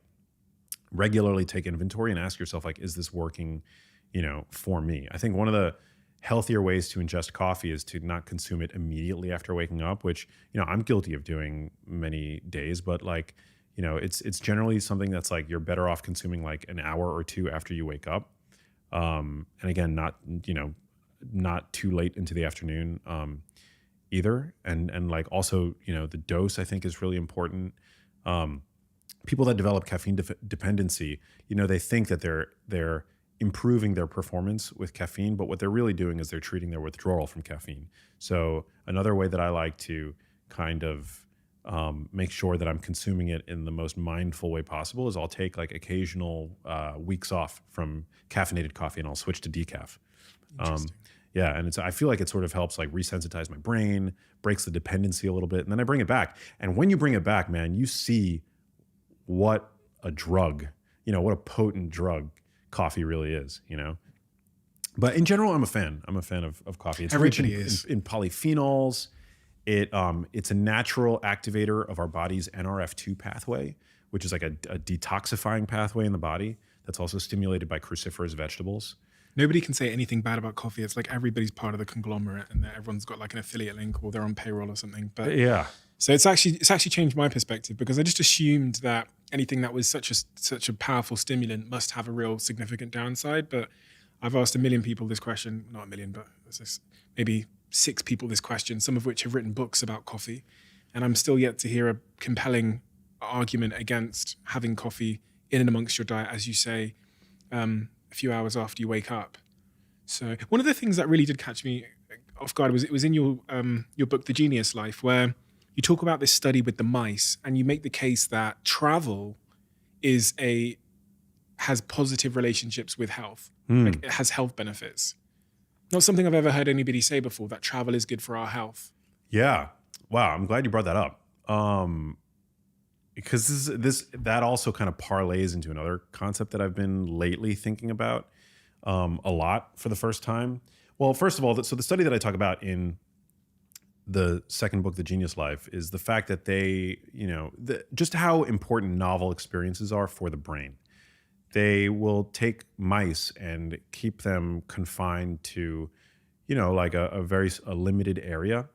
regularly take inventory and ask yourself, like, is this working, for me? I think one of the healthier ways to ingest coffee is to not consume it immediately after waking up, which, I'm guilty of doing many days, but like, it's generally something that's like, you're better off consuming like an hour or two after you wake up. And again, not too late into the afternoon, either. And like also, the dose I think is really important. People that develop caffeine dependency, they think that they're improving their performance with caffeine, but what they're really doing is they're treating their withdrawal from caffeine. So another way that I like to kind of make sure that I'm consuming it in the most mindful way possible is I'll take like occasional weeks off from caffeinated coffee and I'll switch to decaf. Yeah, and I feel like it sort of helps like resensitize my brain, breaks the dependency a little bit, and then I bring it back. And when you bring it back, man, you see what a drug, what a potent drug coffee really is, But in general, I'm a fan. I'm a fan of coffee. It's Everybody rich in polyphenols. It's a natural activator of our body's NRF2 pathway, which is like a detoxifying pathway in the body that's also stimulated by cruciferous vegetables. Nobody can say anything bad about coffee. It's like everybody's part of the conglomerate and that everyone's got like an affiliate link or they're on payroll or something. But yeah. So it's actually changed my perspective because I just assumed that anything that was such a powerful stimulant must have a real significant downside. But I've asked a million people this question, not a million, but maybe 6 people this question, some of which have written books about coffee. And I'm still yet to hear a compelling argument against having coffee in and amongst your diet, as you say, a few hours after you wake up. So one of the things that really did catch me off guard was in your book, The Genius Life, where you talk about this study with the mice and you make the case that travel has positive relationships with health. Like it has health benefits. Not something I've ever heard anybody say before, that travel is good for our health. Yeah. Wow. I'm glad you brought that up. Because that also kind of parlays into another concept that I've been lately thinking about a lot for the first time. Well, first of all, so the study that I talk about in the second book, The Genius Life, is the fact that just how important novel experiences are for the brain. They will take mice and keep them confined to, like a very limited area.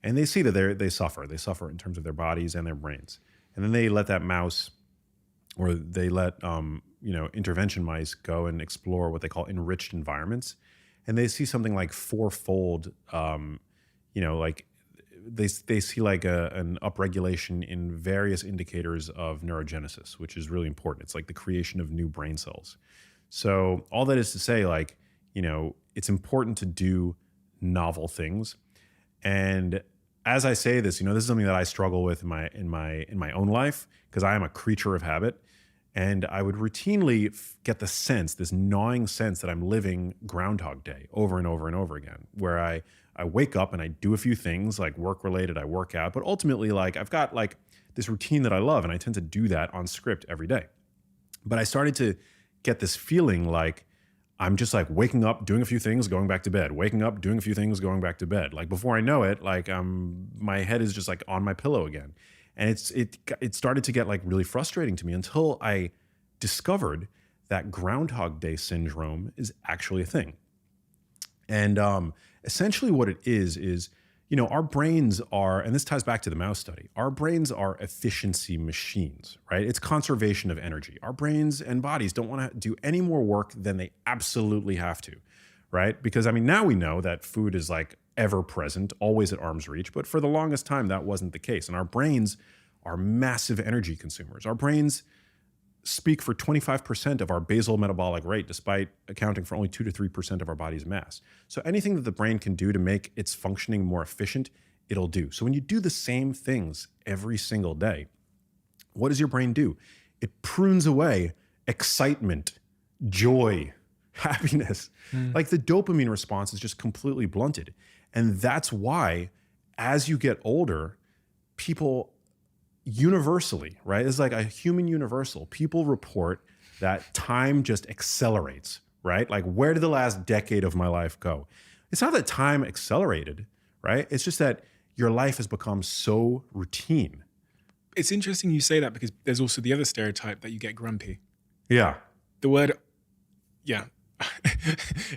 And they see that they suffer. They suffer in terms of their bodies and their brains. And then they let that mouse, or they let, intervention mice go and explore what they call enriched environments. And they see something like 4-fold, like they see like an upregulation in various indicators of neurogenesis, which is really important. It's like the creation of new brain cells. So all that is to say, like, it's important to do novel things. And as I say this, this is something that I struggle with in my own life, because I am a creature of habit. And I would routinely get the sense, this gnawing sense, that I'm living Groundhog Day over and over and over again, where I wake up and I do a few things like work related, I work out, but ultimately like I've got like this routine that I love and I tend to do that on script every day. But I started to get this feeling like I'm just like waking up, doing a few things, going back to bed, waking up, doing a few things, going back to bed. Like before I know it, like my head is just like on my pillow again. And it started to get like really frustrating to me until I discovered that Groundhog Day syndrome is actually a thing. And essentially what it is, our brains are, and this ties back to the mouse study, our brains are efficiency machines, right? It's conservation of energy. Our brains and bodies don't want to do any more work than they absolutely have to, right? Because now we know that food is like ever present, always at arm's reach, but for the longest time that wasn't the case. And our brains are massive energy consumers. Our brains speak for 25% of our basal metabolic rate, despite accounting for only 2 to 3% of our body's mass. So anything that the brain can do to make its functioning more efficient, it'll do. So when you do the same things every single day, what does your brain do? It prunes away excitement, joy, happiness. Like the dopamine response is just completely blunted. And that's why, as you get older, people universally, right? It's like a human universal. People report that time just accelerates, right? Like, where did the last decade of my life go? It's not that time accelerated, right? It's just that your life has become so routine. It's interesting you say that because there's also the other stereotype that you get grumpy. Yeah. The word, yeah,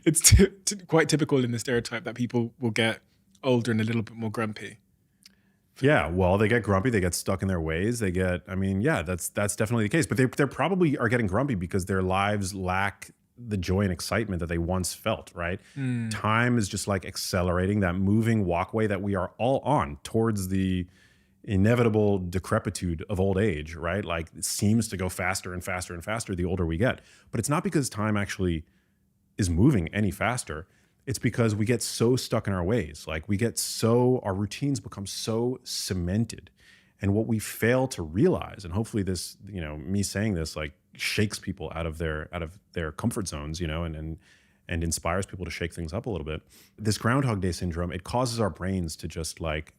it's quite typical in the stereotype that people will get older and a little bit more grumpy. Yeah, well, they get grumpy, they get stuck in their ways, they get, I mean, yeah, that's definitely the case. But they probably are getting grumpy because their lives lack the joy and excitement that they once felt, right? Time is just like accelerating, that moving walkway that we are all on towards the inevitable decrepitude of old age, right? Like, it seems to go faster and faster and faster the older we get. But it's not because time actually is moving any faster. It's because we get so stuck in our ways. Like, our routines become so cemented. And what we fail to realize, and hopefully this, me saying this like shakes people out of their comfort zones, and inspires people to shake things up a little bit. This Groundhog Day syndrome, it causes our brains to just like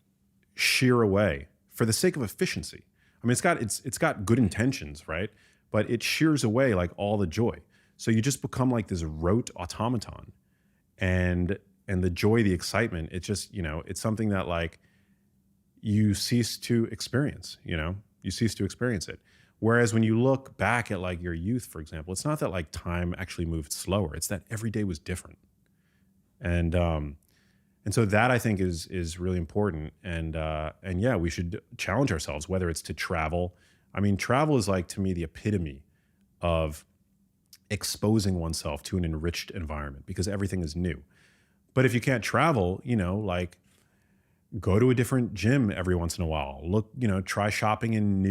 shear away for the sake of efficiency. I mean, it's got good intentions, right? But it shears away like all the joy. So you just become like this rote automaton. And the joy, the excitement, it's just, it's something that like you cease to experience, you cease to experience it. Whereas when you look back at like your youth, for example, it's not that like time actually moved slower. It's that every day was different. And so that I think is really important. And yeah, we should challenge ourselves, whether it's to travel. I mean, travel is like, to me, the epitome of exposing oneself to an enriched environment because everything is new. But if you can't travel, like, go to a different gym every once in a while. Look, try shopping in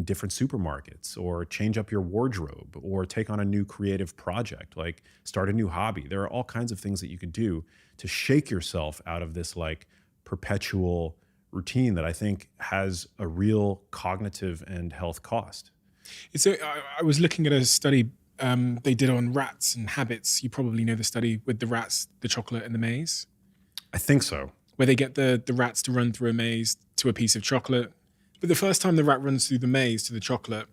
different supermarkets, or change up your wardrobe, or take on a new creative project, like start a new hobby. There are all kinds of things that you could do to shake yourself out of this like perpetual routine that I think has a real cognitive and health cost. I was looking at a study they did on rats and habits. You probably know the study with the rats, the chocolate and the maze. I think so. Where they get the rats to run through a maze to a piece of chocolate. But the first time the rat runs through the maze to the chocolate,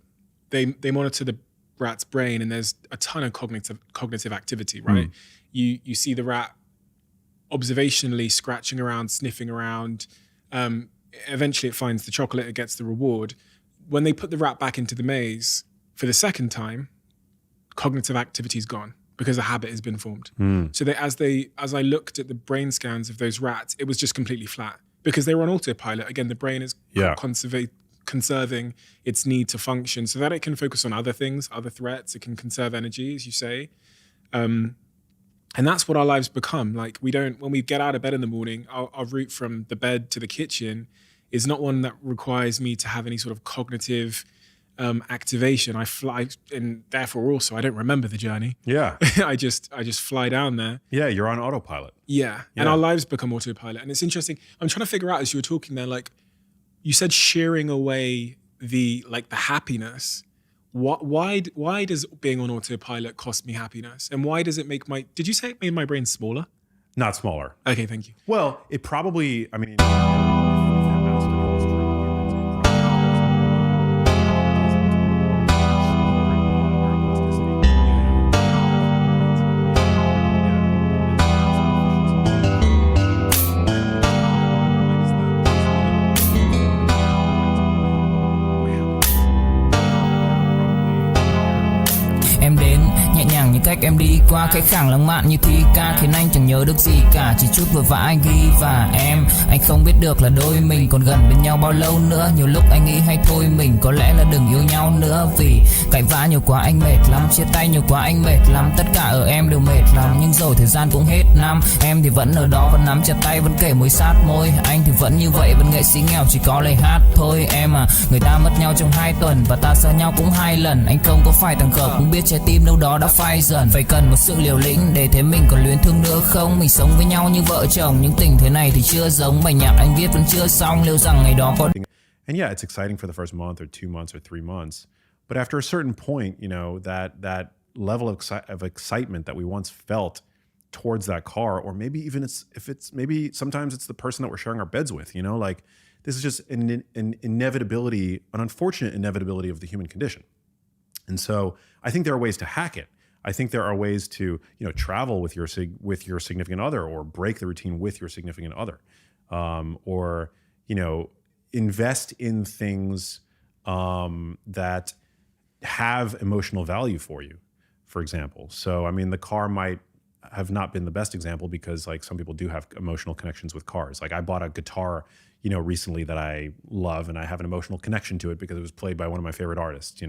they monitor the rat's brain, and there's a ton of cognitive activity, right? You see the rat observationally scratching around, sniffing around. Eventually it finds the chocolate, it gets the reward. When they put the rat back into the maze for the second time, cognitive activity is gone because a habit has been formed. So as I looked at the brain scans of those rats, it was just completely flat because they were on autopilot. Again, the brain is conserving its need to function so that it can focus on other things, other threats. It can conserve energy, as you say. And that's what our lives become. Like, when we get out of bed in the morning, our route from the bed to the kitchen is not one that requires me to have any sort of cognitive activation. I fly, and therefore also I don't remember the journey. Yeah. I just fly down there. Yeah, you're on autopilot. Yeah. And our lives become autopilot. And it's interesting. I'm trying to figure out, as you were talking there, like you said, shearing away the happiness. Why does being on autopilot cost me happiness? And why does it make did you say it made my brain smaller? Not smaller. Okay, thank you. Well, it probably, I mean, cách em đi qua cái khoảng lãng mạn như thi ca khiến anh chẳng nhớ được gì cả, chỉ chút vừa vã anh ghi và anh không biết được là đôi mình còn gần bên nhau bao lâu nữa. Nhiều lúc anh nghĩ hay thôi mình có lẽ là đừng yêu nhau nữa, vì cãi vã nhiều quá anh mệt lắm, chia tay nhiều quá anh mệt lắm, tất cả ở em đều mệt lắm. Nhưng rồi thời gian cũng hết năm, em thì vẫn ở đó, vẫn nắm chặt tay, vẫn kể môi sát môi. Anh thì vẫn như vậy, vẫn nghệ sĩ nghèo chỉ có lời hát thôi. Em à, người ta mất nhau trong 2 tuần và ta xa nhau cũng 2 lần. Anh không có phải thằng khờ, cũng biết trái tim đâu đó đã phai dần. Phải cần một sự liều lĩnh để thấy mình còn luyến thương nữa không. Mình sống với nhau như vợ chồng, những tình thế này thì chưa giống. Bài nhạc anh viết vẫn chưa xong, liệu rằng ngày đó có. And yeah, it's exciting for the first month or 2 months or 3 months. But after a certain point, that level of excitement that we once felt towards that car, or maybe even maybe sometimes it's the person that we're sharing our beds with, like this is just an inevitability, an unfortunate inevitability of the human condition. And so I think there are ways to hack it. I think there are ways to, travel with your significant other, or break the routine with your significant other, or, invest in things that have emotional value for you, for example. So, I mean, the car might have not been the best example, because like some people do have emotional connections with cars. Like I bought a guitar, recently that I love, and I have an emotional connection to it because it was played by one of my favorite artists,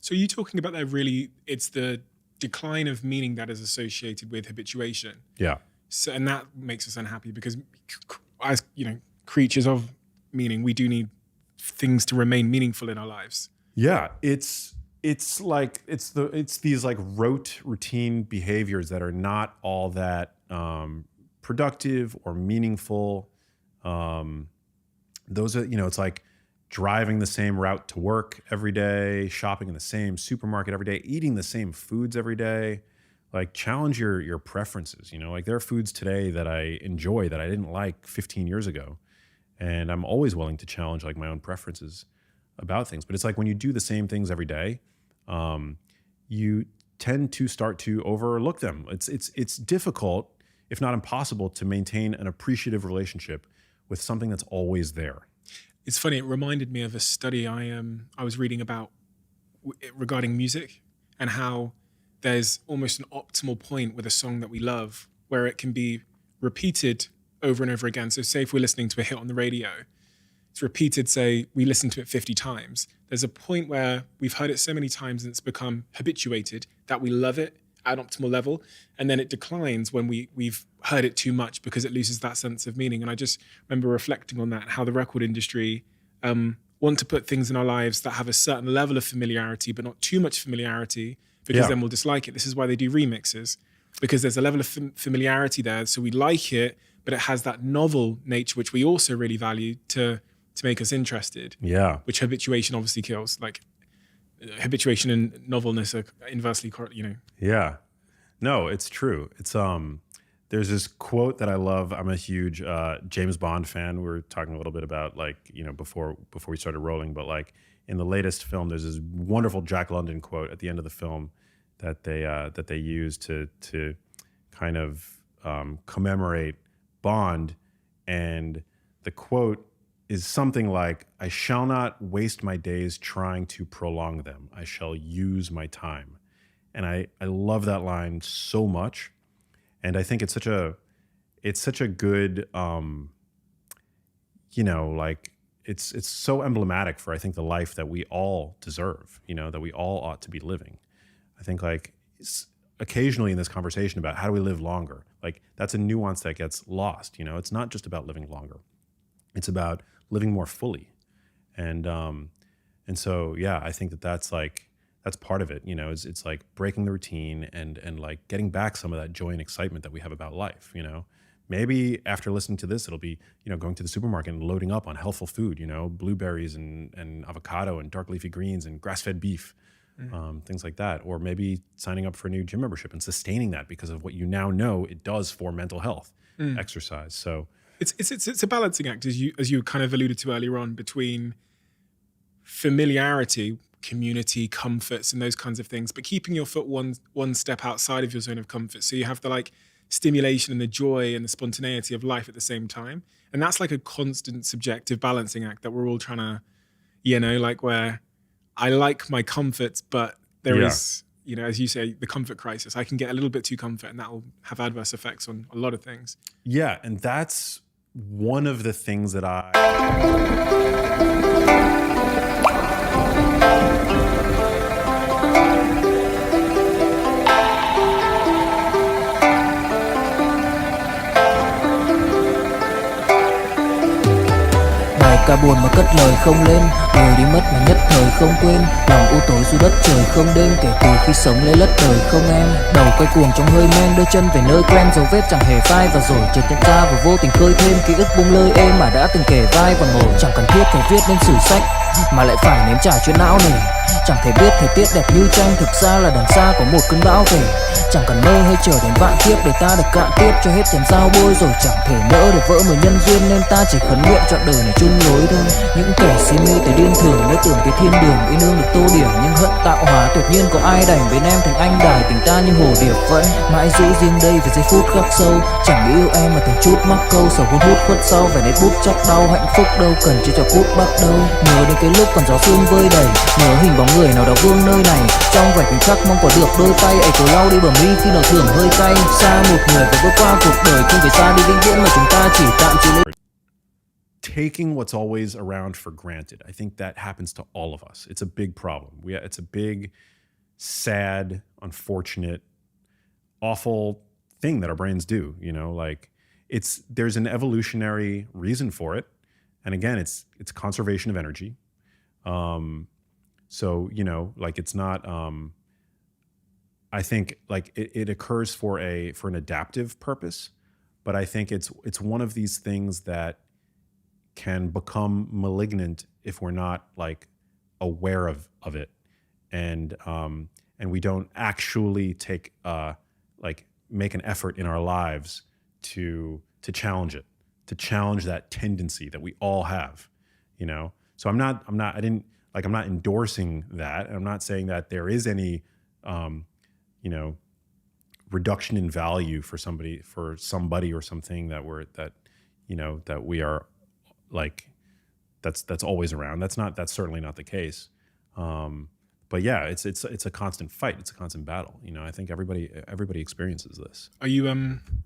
So you're talking about that really, it's the decline of meaning that is associated with habituation. Yeah. So, and that makes us unhappy because as, creatures of meaning, we do need things to remain meaningful in our lives. Yeah. It's these like rote routine behaviors that are not all that productive or meaningful. Those are, it's like driving the same route to work every day, shopping in the same supermarket every day, eating the same foods every day. Like challenge your preferences, like there are foods today that I enjoy that I didn't like 15 years ago. And I'm always willing to challenge like my own preferences about things. But it's like when you do the same things every day, you tend to start to overlook them. It's difficult, if not impossible, to maintain an appreciative relationship with something that's always there. It's funny, it reminded me of a study I was reading about regarding music, and how there's almost an optimal point with a song that we love where it can be repeated over and over again. So say if we're listening to a hit on the radio, it's repeated, say we listen to it 50 times. There's a point where we've heard it so many times and it's become habituated that we love it at an optimal level. And then it declines when we've heard it too much because it loses that sense of meaning. And I just remember reflecting on that, how the record industry want to put things in our lives that have a certain level of familiarity, but not too much familiarity, because then we'll dislike it. This is why they do remixes, because there's a level of familiarity there. So we like it, but it has that novel nature, which we also really value to make us interested. Yeah. Which habituation obviously kills. Like habituation and novelness are inversely, Yeah. No, it's true. It's there's this quote that I love. I'm a huge James Bond fan. We were talking a little bit about before we started rolling, but like in the latest film, there's this wonderful Jack London quote at the end of the film that they use to kind of commemorate Bond, and the quote is something like, "I shall not waste my days trying to prolong them. I shall use my time." And I love that line so much. And I think it's such a good, it's so emblematic for, I think, the life that we all deserve, that we all ought to be living. I think occasionally in this conversation about how do we live longer, like that's a nuance that gets lost. It's not just about living longer. It's about living more fully. And so, yeah, I think that's part of it. It's like breaking the routine and like getting back some of that joy and excitement that we have about life. Maybe after listening to this, it'll be, going to the supermarket and loading up on healthful food, blueberries and avocado and dark leafy greens and grass-fed beef, things like that. Or maybe signing up for a new gym membership and sustaining that because of what you now know it does for mental health, exercise. So it's a balancing act, as you kind of alluded to earlier on, between familiarity, community, comforts, and those kinds of things, but keeping your foot one step outside of your zone of comfort. So you have the stimulation and the joy and the spontaneity of life at the same time. And that's like a constant subjective balancing act that we're all trying to, where I like my comforts, but there is, as you say, the comfort crisis. I can get a little bit too comfort, and that will have adverse effects on a lot of things. Yeah, and that's one of the things that Cả buồn mà cất lời không lên, người đi mất mà nhất thời không quên. Lòng u tối dù đất trời không đêm, kể từ khi sống lấy lất đời không em. Đầu quay cuồng trong hơi men, đưa chân về nơi quen, dấu vết chẳng hề phai. Và rồi chợt nhận ra và vô tình khơi thêm ký ức bung lơi êm mà đã từng kể vai và ngồi. Chẳng cần thiết phải viết nên sử sách, mà lại phải nếm trải chuyện não nề. Chẳng thể biết thời tiết đẹp như tranh, thực ra là đằng xa có một cơn bão về. Chẳng cần mơ hay chờ đến vạn kiếp để ta được cạn tiếp cho hết chén dao bôi, rồi chẳng thể nỡ để vỡ mười nhân duyên, nên ta chỉ khấn nguyện trọn đời này chung lối thôi. Những kẻ si mê tới điên thường mới tưởng cái thiên đường ý nương được tô điểm, nhưng hận tạo hóa tuyệt nhiên có ai đành bên em thành anh đài, tình ta như hồ điệp vẫn mãi giữ riêng đây về giây phút khắc sâu. Chẳng nghĩ yêu em mà từng chút mắc câu, sầu hun hút khuất sau vẻ nét bút chắc đau, hạnh phúc đâu cần chỉ cho phút bắt đầu. Nhớ đến cái lúc còn gió sương vơi đầy, nhớ hình bóng người nào đó vương nơi này, trong vài khoảnh khắc mong có được đôi tay ấy cố lau đi bờ mi khi nào thưởng hơi cay. Xa một người và bước qua cuộc đời không phải xa đi vĩnh viễn mà chúng ta chỉ tạm chịu lấy. Taking what's always around for granted. I think that happens to all of us. It's a big problem. It's a big, sad, unfortunate, awful thing that our brains do. You know, like there's an evolutionary reason for it, and again, it's conservation of energy. So you know, like it's not. I think like it occurs for an adaptive purpose, but I think it's one of these things that can become malignant if we're not like aware of it, and we don't actually take like make an effort in our lives to challenge it, to challenge that tendency that we all have, you know. So I'm not endorsing that. I'm not saying that there is any you know, reduction in value for somebody or something that we are like that's always around. That's certainly not the case. But yeah, it's a constant fight. It's a constant battle. You know, I think everybody experiences this. Are you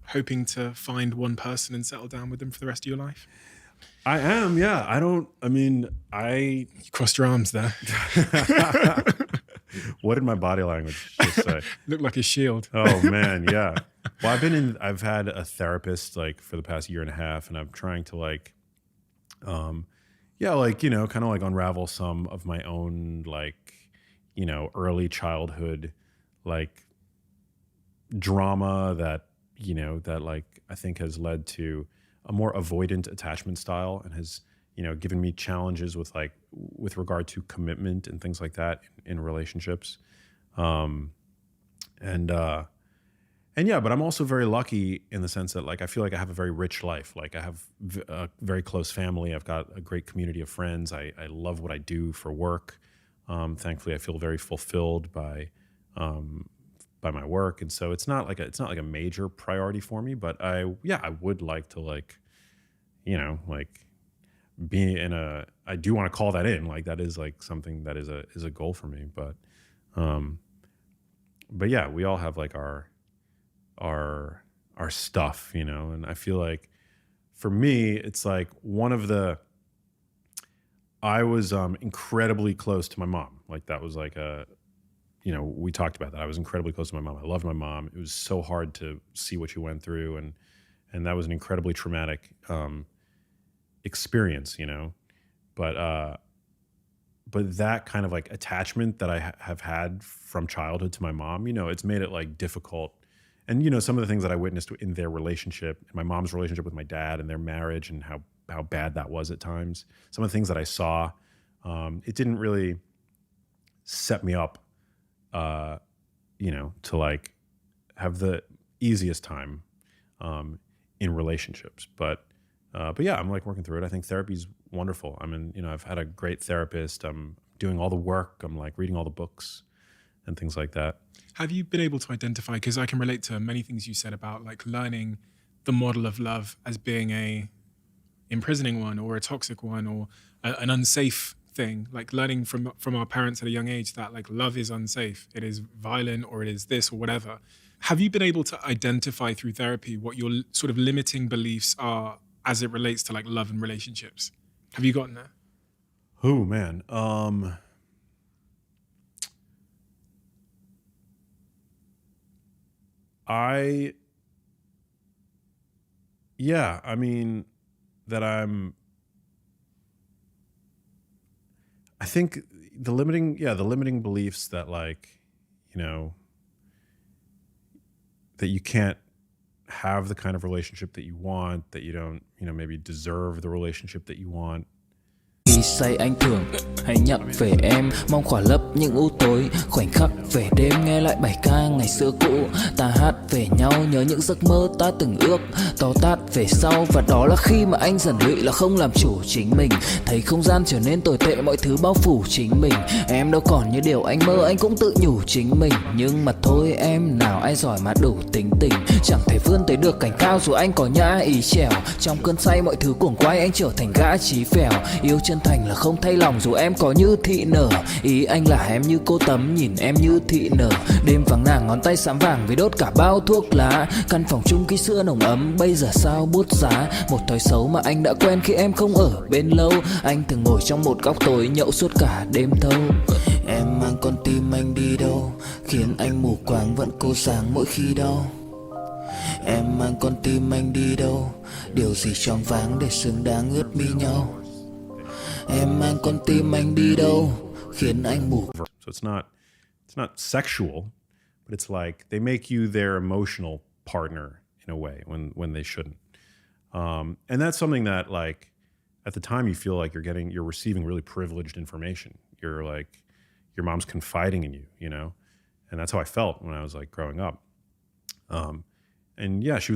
hoping to find one person and settle down with them for the rest of your life? I am, yeah. You crossed your arms there. What did my body language just say? Looked like a shield. Oh man, yeah. Well, I've had a therapist like for the past year and a half, and I'm trying to like, like, you know, kind of like unravel some of my own like, you know, early childhood like drama that, you know, that like I think has led to a more avoidant attachment style and has, you know, given me challenges with regard to commitment and things like that in relationships. And yeah, but I'm also very lucky in the sense that like I feel like I have a very rich life. Like I have a very close family. I've got a great community of friends. I love what I do for work. Thankfully, I feel very fulfilled by my work, and so it's not like a major priority for me. But I would like to like, you know, like be in I do want to call that in, like that is like something that is a goal for me. But yeah, we all have like our stuff, you know, and I feel like for me, it's like I was incredibly close to my mom. Like that was like you know, we talked about that. I was incredibly close to my mom. I loved my mom. It was so hard to see what she went through, and that was an incredibly traumatic experience, you know. But that kind of like attachment that I have had from childhood to my mom, you know, it's made it like difficult. And you know, some of the things that I witnessed in their relationship, my mom's relationship with my dad and their marriage, and how bad that was at times. Some of the things that I saw, it didn't really set me up, you know, to like have the easiest time in relationships. But yeah, I'm like working through it. I think therapy's wonderful. I mean, you know, I've had a great therapist. I'm doing all the work. I'm like reading all the books and things like that. Have you been able to identify, because I can relate to many things you said about like learning the model of love as being a imprisoning one or a toxic one or an unsafe thing, like learning from our parents at a young age that like love is unsafe, it is violent, or it is this or whatever. Have you been able to identify through therapy what your sort of limiting beliefs are as it relates to like love and relationships? Have you gotten there? Oh man. I mean that I think the limiting beliefs that like, you know, that you can't have the kind of relationship that you want, that you don't, you know, maybe deserve the relationship that you want. đi say anh thường hay nhắc về em, mong khỏa lấp những u tối khoảnh khắc về đêm, nghe lại bài ca ngày xưa cũ ta hát về nhau, nhớ những giấc mơ ta từng ước to tát về sau. Và đó là khi mà anh dần lụy là không làm chủ chính mình, thấy không gian trở nên tồi tệ, mọi thứ bao phủ chính mình. Em đâu còn như điều anh mơ, anh cũng tự nhủ chính mình, nhưng mà thôi em, nào ai giỏi mà đủ tính tình, chẳng thể vươn tới được cảnh cao dù anh có nhã ý trèo. Trong cơn say mọi thứ cuồng quay, anh trở thành gã chí phèo, yêu chân thành là không thay lòng dù em có như thị nở. Ý anh là em như cô tấm, nhìn em như thị nở, đêm vắng nàng ngón tay xám vàng vì đốt cả bao thuốc lá. Căn phòng chung khi xưa nồng ấm bây giờ sao bút giá, một thói xấu mà anh đã quen khi em không ở bên lâu. Anh thường ngồi trong một góc tối nhậu suốt cả đêm thâu. Em mang con tim anh đi đâu, khiến anh mù quáng vẫn cố sáng mỗi khi đau. Em mang con tim anh đi đâu, điều gì choáng váng để xứng đáng ướt mi nhau. Em mang con tim anh đi đâu, khiến anh mù. So it's not sexual, but it's like they make you their emotional partner in a way when they shouldn't. And that's something that, like, at the time you feel like you're receiving really privileged information. You're like, your mom's confiding in you, you know? And that's how I felt when I was like growing up. And yeah, she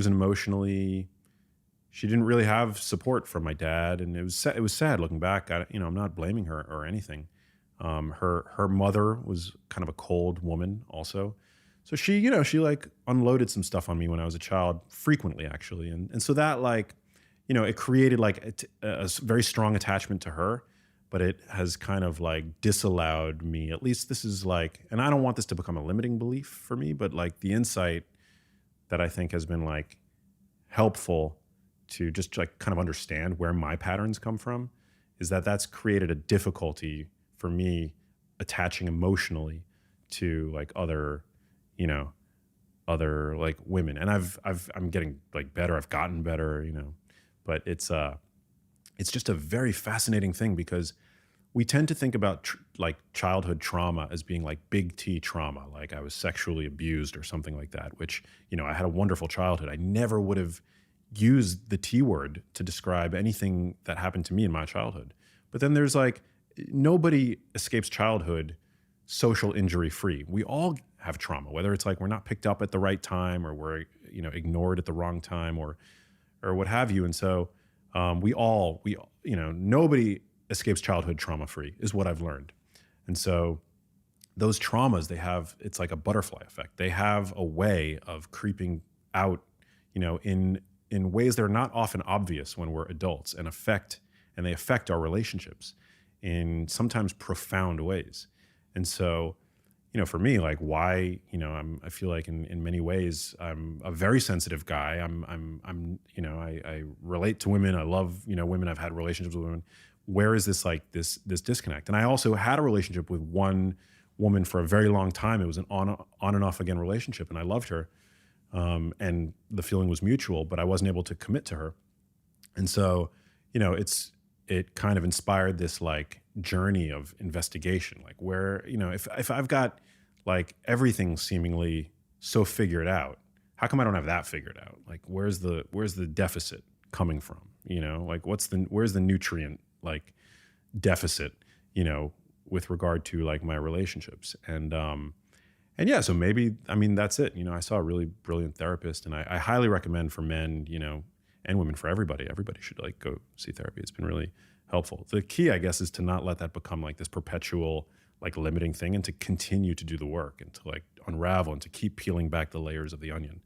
didn't really have support from my dad, and it was sad looking back. I'm not blaming her or anything. Her mother was kind of a cold woman also. So she like unloaded some stuff on me when I was a child frequently, actually. And so that, like, it created like a very strong attachment to her, but it has kind of like disallowed me, at least this is like, and I don't want this to become a limiting belief for me, but like the insight that I think has been like helpful to just like kind of understand where my patterns come from is that that's created a difficulty for me attaching emotionally to like other like women. And I'm getting like better. I've gotten better, but it's just a very fascinating thing because we tend to think about like childhood trauma as being like big T trauma, like I was sexually abused or something like that, which, I had a wonderful childhood. I never would have used the T word to describe anything that happened to me in my childhood. But then there's like, nobody escapes childhood social injury free. We all have trauma, whether it's like we're not picked up at the right time or we're, ignored at the wrong time or what have you. And so nobody escapes childhood trauma free is what I've learned. And so those traumas, it's like a butterfly effect. They have a way of creeping out, in ways that are not often obvious when we're adults and they affect our relationships in sometimes profound ways. And so, for me, like why, I feel like in many ways I'm a very sensitive guy. I relate to women. I love, women. I've had relationships with women. Where is this like this disconnect? And I also had a relationship with one woman for a very long time. It was an on and off again relationship, and I loved her. And the feeling was mutual, but I wasn't able to commit to her. And so, it kind of inspired this like journey of investigation, like where, if I've got like everything seemingly so figured out, how come I don't have that figured out? Like, where's the deficit coming from? Like where's the nutrient like deficit, with regard to like my relationships. And yeah, so maybe, that's it. I saw a really brilliant therapist, and I highly recommend for men, and women, for everybody should like go see therapy. It's been really helpful. The key, I guess, is to not let that become like this perpetual like limiting thing, and to continue to do the work and to like unravel and to keep peeling back the layers of the onion.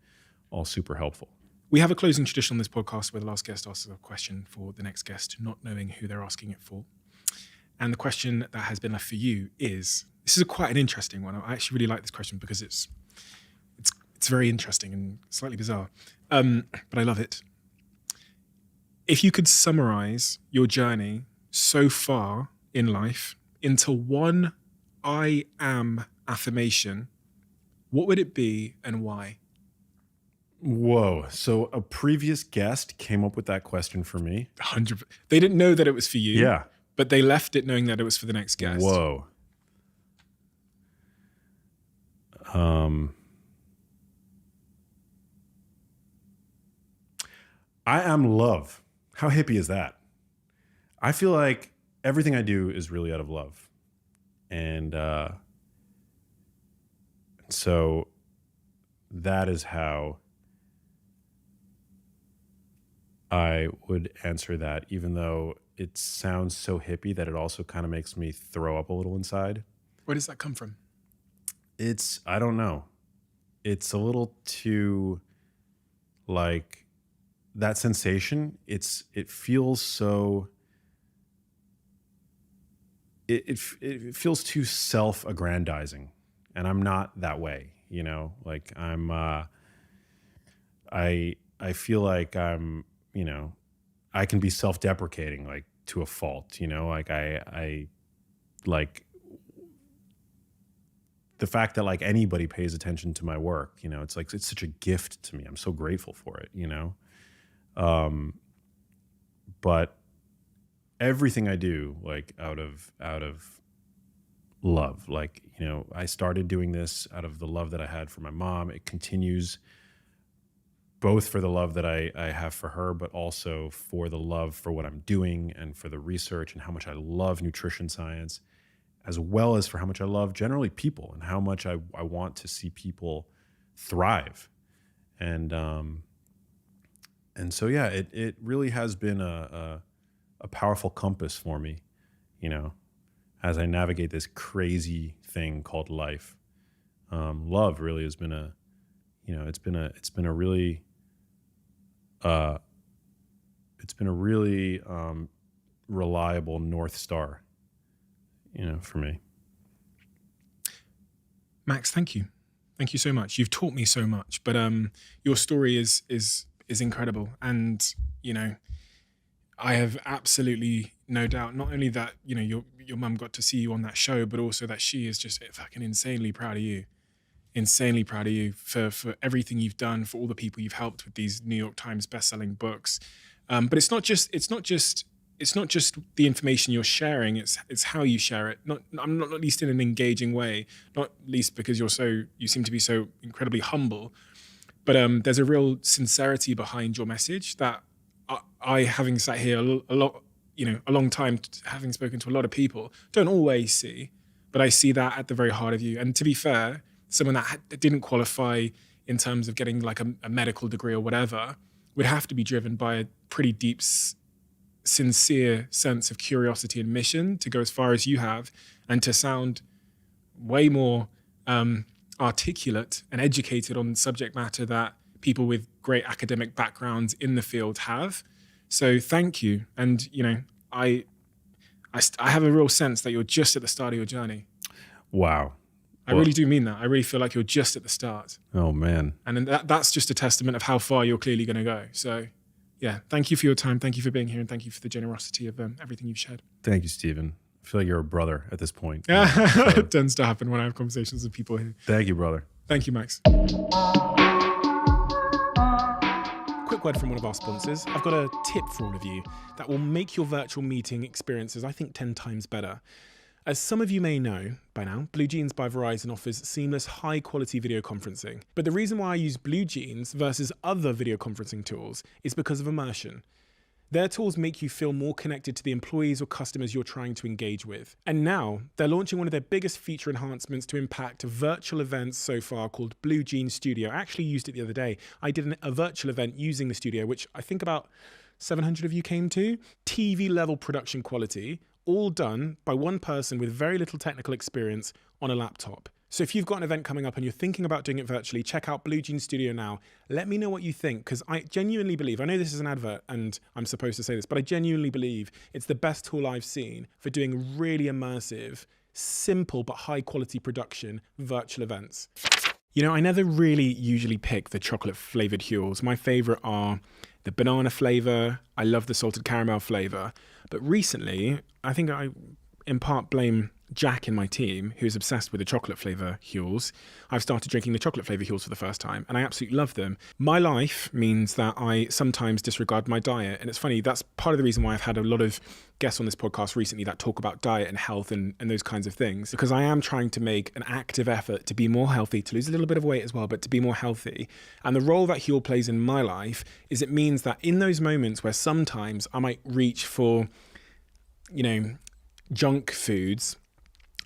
All super helpful. We have a closing tradition on this podcast where the last guest asks a question for the next guest, not knowing who they're asking it for. And the question that has been left for you is, this is quite an interesting one. I actually really like this question because it's very interesting and slightly bizarre, but I love it. If you could summarize your journey so far in life into one I am affirmation, what would it be and why? Whoa. So a previous guest came up with that question for me? 100%. They didn't know that it was for you. Yeah. But they left it knowing that it was for the next guest. Whoa. I am love. How hippie is that? I feel like everything I do is really out of love. And so that is how I would answer that, even though it sounds so hippie that it also kind of makes me throw up a little inside. Where does that come from? I don't know. It's a little too, like, that sensation. It feels so, it feels too self-aggrandizing, and I'm not that way, you know, like I feel like I'm, you know, I can be self-deprecating, like, to a fault, you know, like I like the fact that, like, anybody pays attention to my work, you know, it's like, it's such a gift to me. I'm so grateful for it, you know? But everything I do, like, out of love, like, you know, I started doing this out of the love that I had for my mom. It continues both for the love that I have for her, but also for the love for what I'm doing and for the research and how much I love nutrition science, as well as for how much I love generally people and how much I want to see people thrive. And so, yeah, it really has been a powerful compass for me, you know, as I navigate this crazy thing called life. Love really has been it's been a really reliable North Star, you know, for me. Max, thank you. Thank you so much. You've taught me so much, but your story is incredible. And, you know, I have absolutely no doubt, not only that, you know, your mum got to see you on that show, but also that she is just fucking insanely proud of you. Insanely proud of you for everything you've done, for all the people you've helped with these New York Times best-selling books. But it's not just the information you're sharing. It's how you share it. Not least in an engaging way. Not least because you seem to be so incredibly humble. But there's a real sincerity behind your message that I having sat here a long time, having spoken to a lot of people, don't always see. But I see that at the very heart of you. And to be fair, someone that didn't qualify in terms of getting like a medical degree or whatever would have to be driven by a pretty deep, sincere sense of curiosity and mission to go as far as you have and to sound way more articulate and educated on subject matter that people with great academic backgrounds in the field have. So thank you. And, you know, I have a real sense that you're just at the start of your journey. Wow. I really do mean that. I really feel like you're just at the start. Oh, man. And that's just a testament of how far you're clearly going to go. So, yeah, thank you for your time. Thank you for being here. And thank you for the generosity of everything you've shared. Thank you, Stephen. I feel like you're a brother at this point. It tends to happen when I have conversations with people here. Thank you, brother. Thank you, Max. Quick word from one of our sponsors. I've got a tip for all of you that will make your virtual meeting experiences, I think, 10 times better. As some of you may know by now, Blue Jeans by Verizon offers seamless, high-quality video conferencing. But the reason why I use Blue Jeans versus other video conferencing tools is because of immersion. Their tools make you feel more connected to the employees or customers you're trying to engage with. And now, they're launching one of their biggest feature enhancements to impact virtual events so far called Blue Jeans Studio. I actually used it the other day. I did a virtual event using the studio, which I think about 700 of you came to. TV-level production quality, all done by one person with very little technical experience on a laptop. So if you've got an event coming up and you're thinking about doing it virtually, check out Blue Jeans Studio now. Let me know what you think, because I genuinely believe, I know this is an advert and I'm supposed to say this, but I genuinely believe it's the best tool I've seen for doing really immersive, simple but high quality production virtual events. You know, I never really usually pick the chocolate flavored Huels. My favorite are the banana flavor. I love the salted caramel flavor. But recently, I think I in part blame Jack in my team, who's obsessed with the chocolate flavor Huels. I've started drinking the chocolate flavor Huels for the first time, and I absolutely love them. My life means that I sometimes disregard my diet. And it's funny, that's part of the reason why I've had a lot of guests on this podcast recently that talk about diet and health and those kinds of things, because I am trying to make an active effort to be more healthy, to lose a little bit of weight as well, but to be more healthy. And the role that Huel plays in my life is it means that in those moments where sometimes I might reach for, you know, junk foods,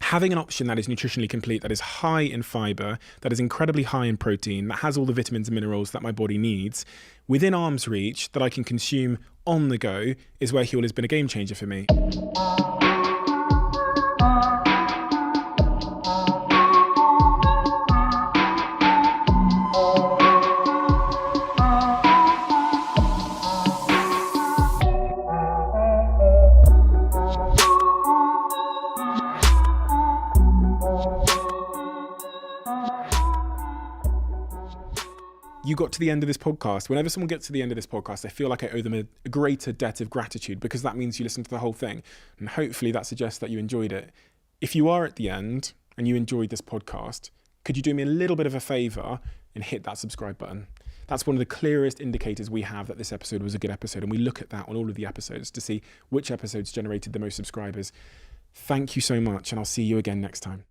having an option that is nutritionally complete, that is high in fiber, that is incredibly high in protein, that has all the vitamins and minerals that my body needs, within arm's reach, that I can consume on the go, is where Huel has been a game changer for me. You got to the end of this podcast. Whenever someone gets to the end of this podcast, I feel like I owe them a greater debt of gratitude, because that means you listened to the whole thing. And hopefully that suggests that you enjoyed it. If you are at the end and you enjoyed this podcast, could you do me a little bit of a favor and hit that subscribe button? That's one of the clearest indicators we have that this episode was a good episode. And we look at that on all of the episodes to see which episodes generated the most subscribers. Thank you so much. And I'll see you again next time.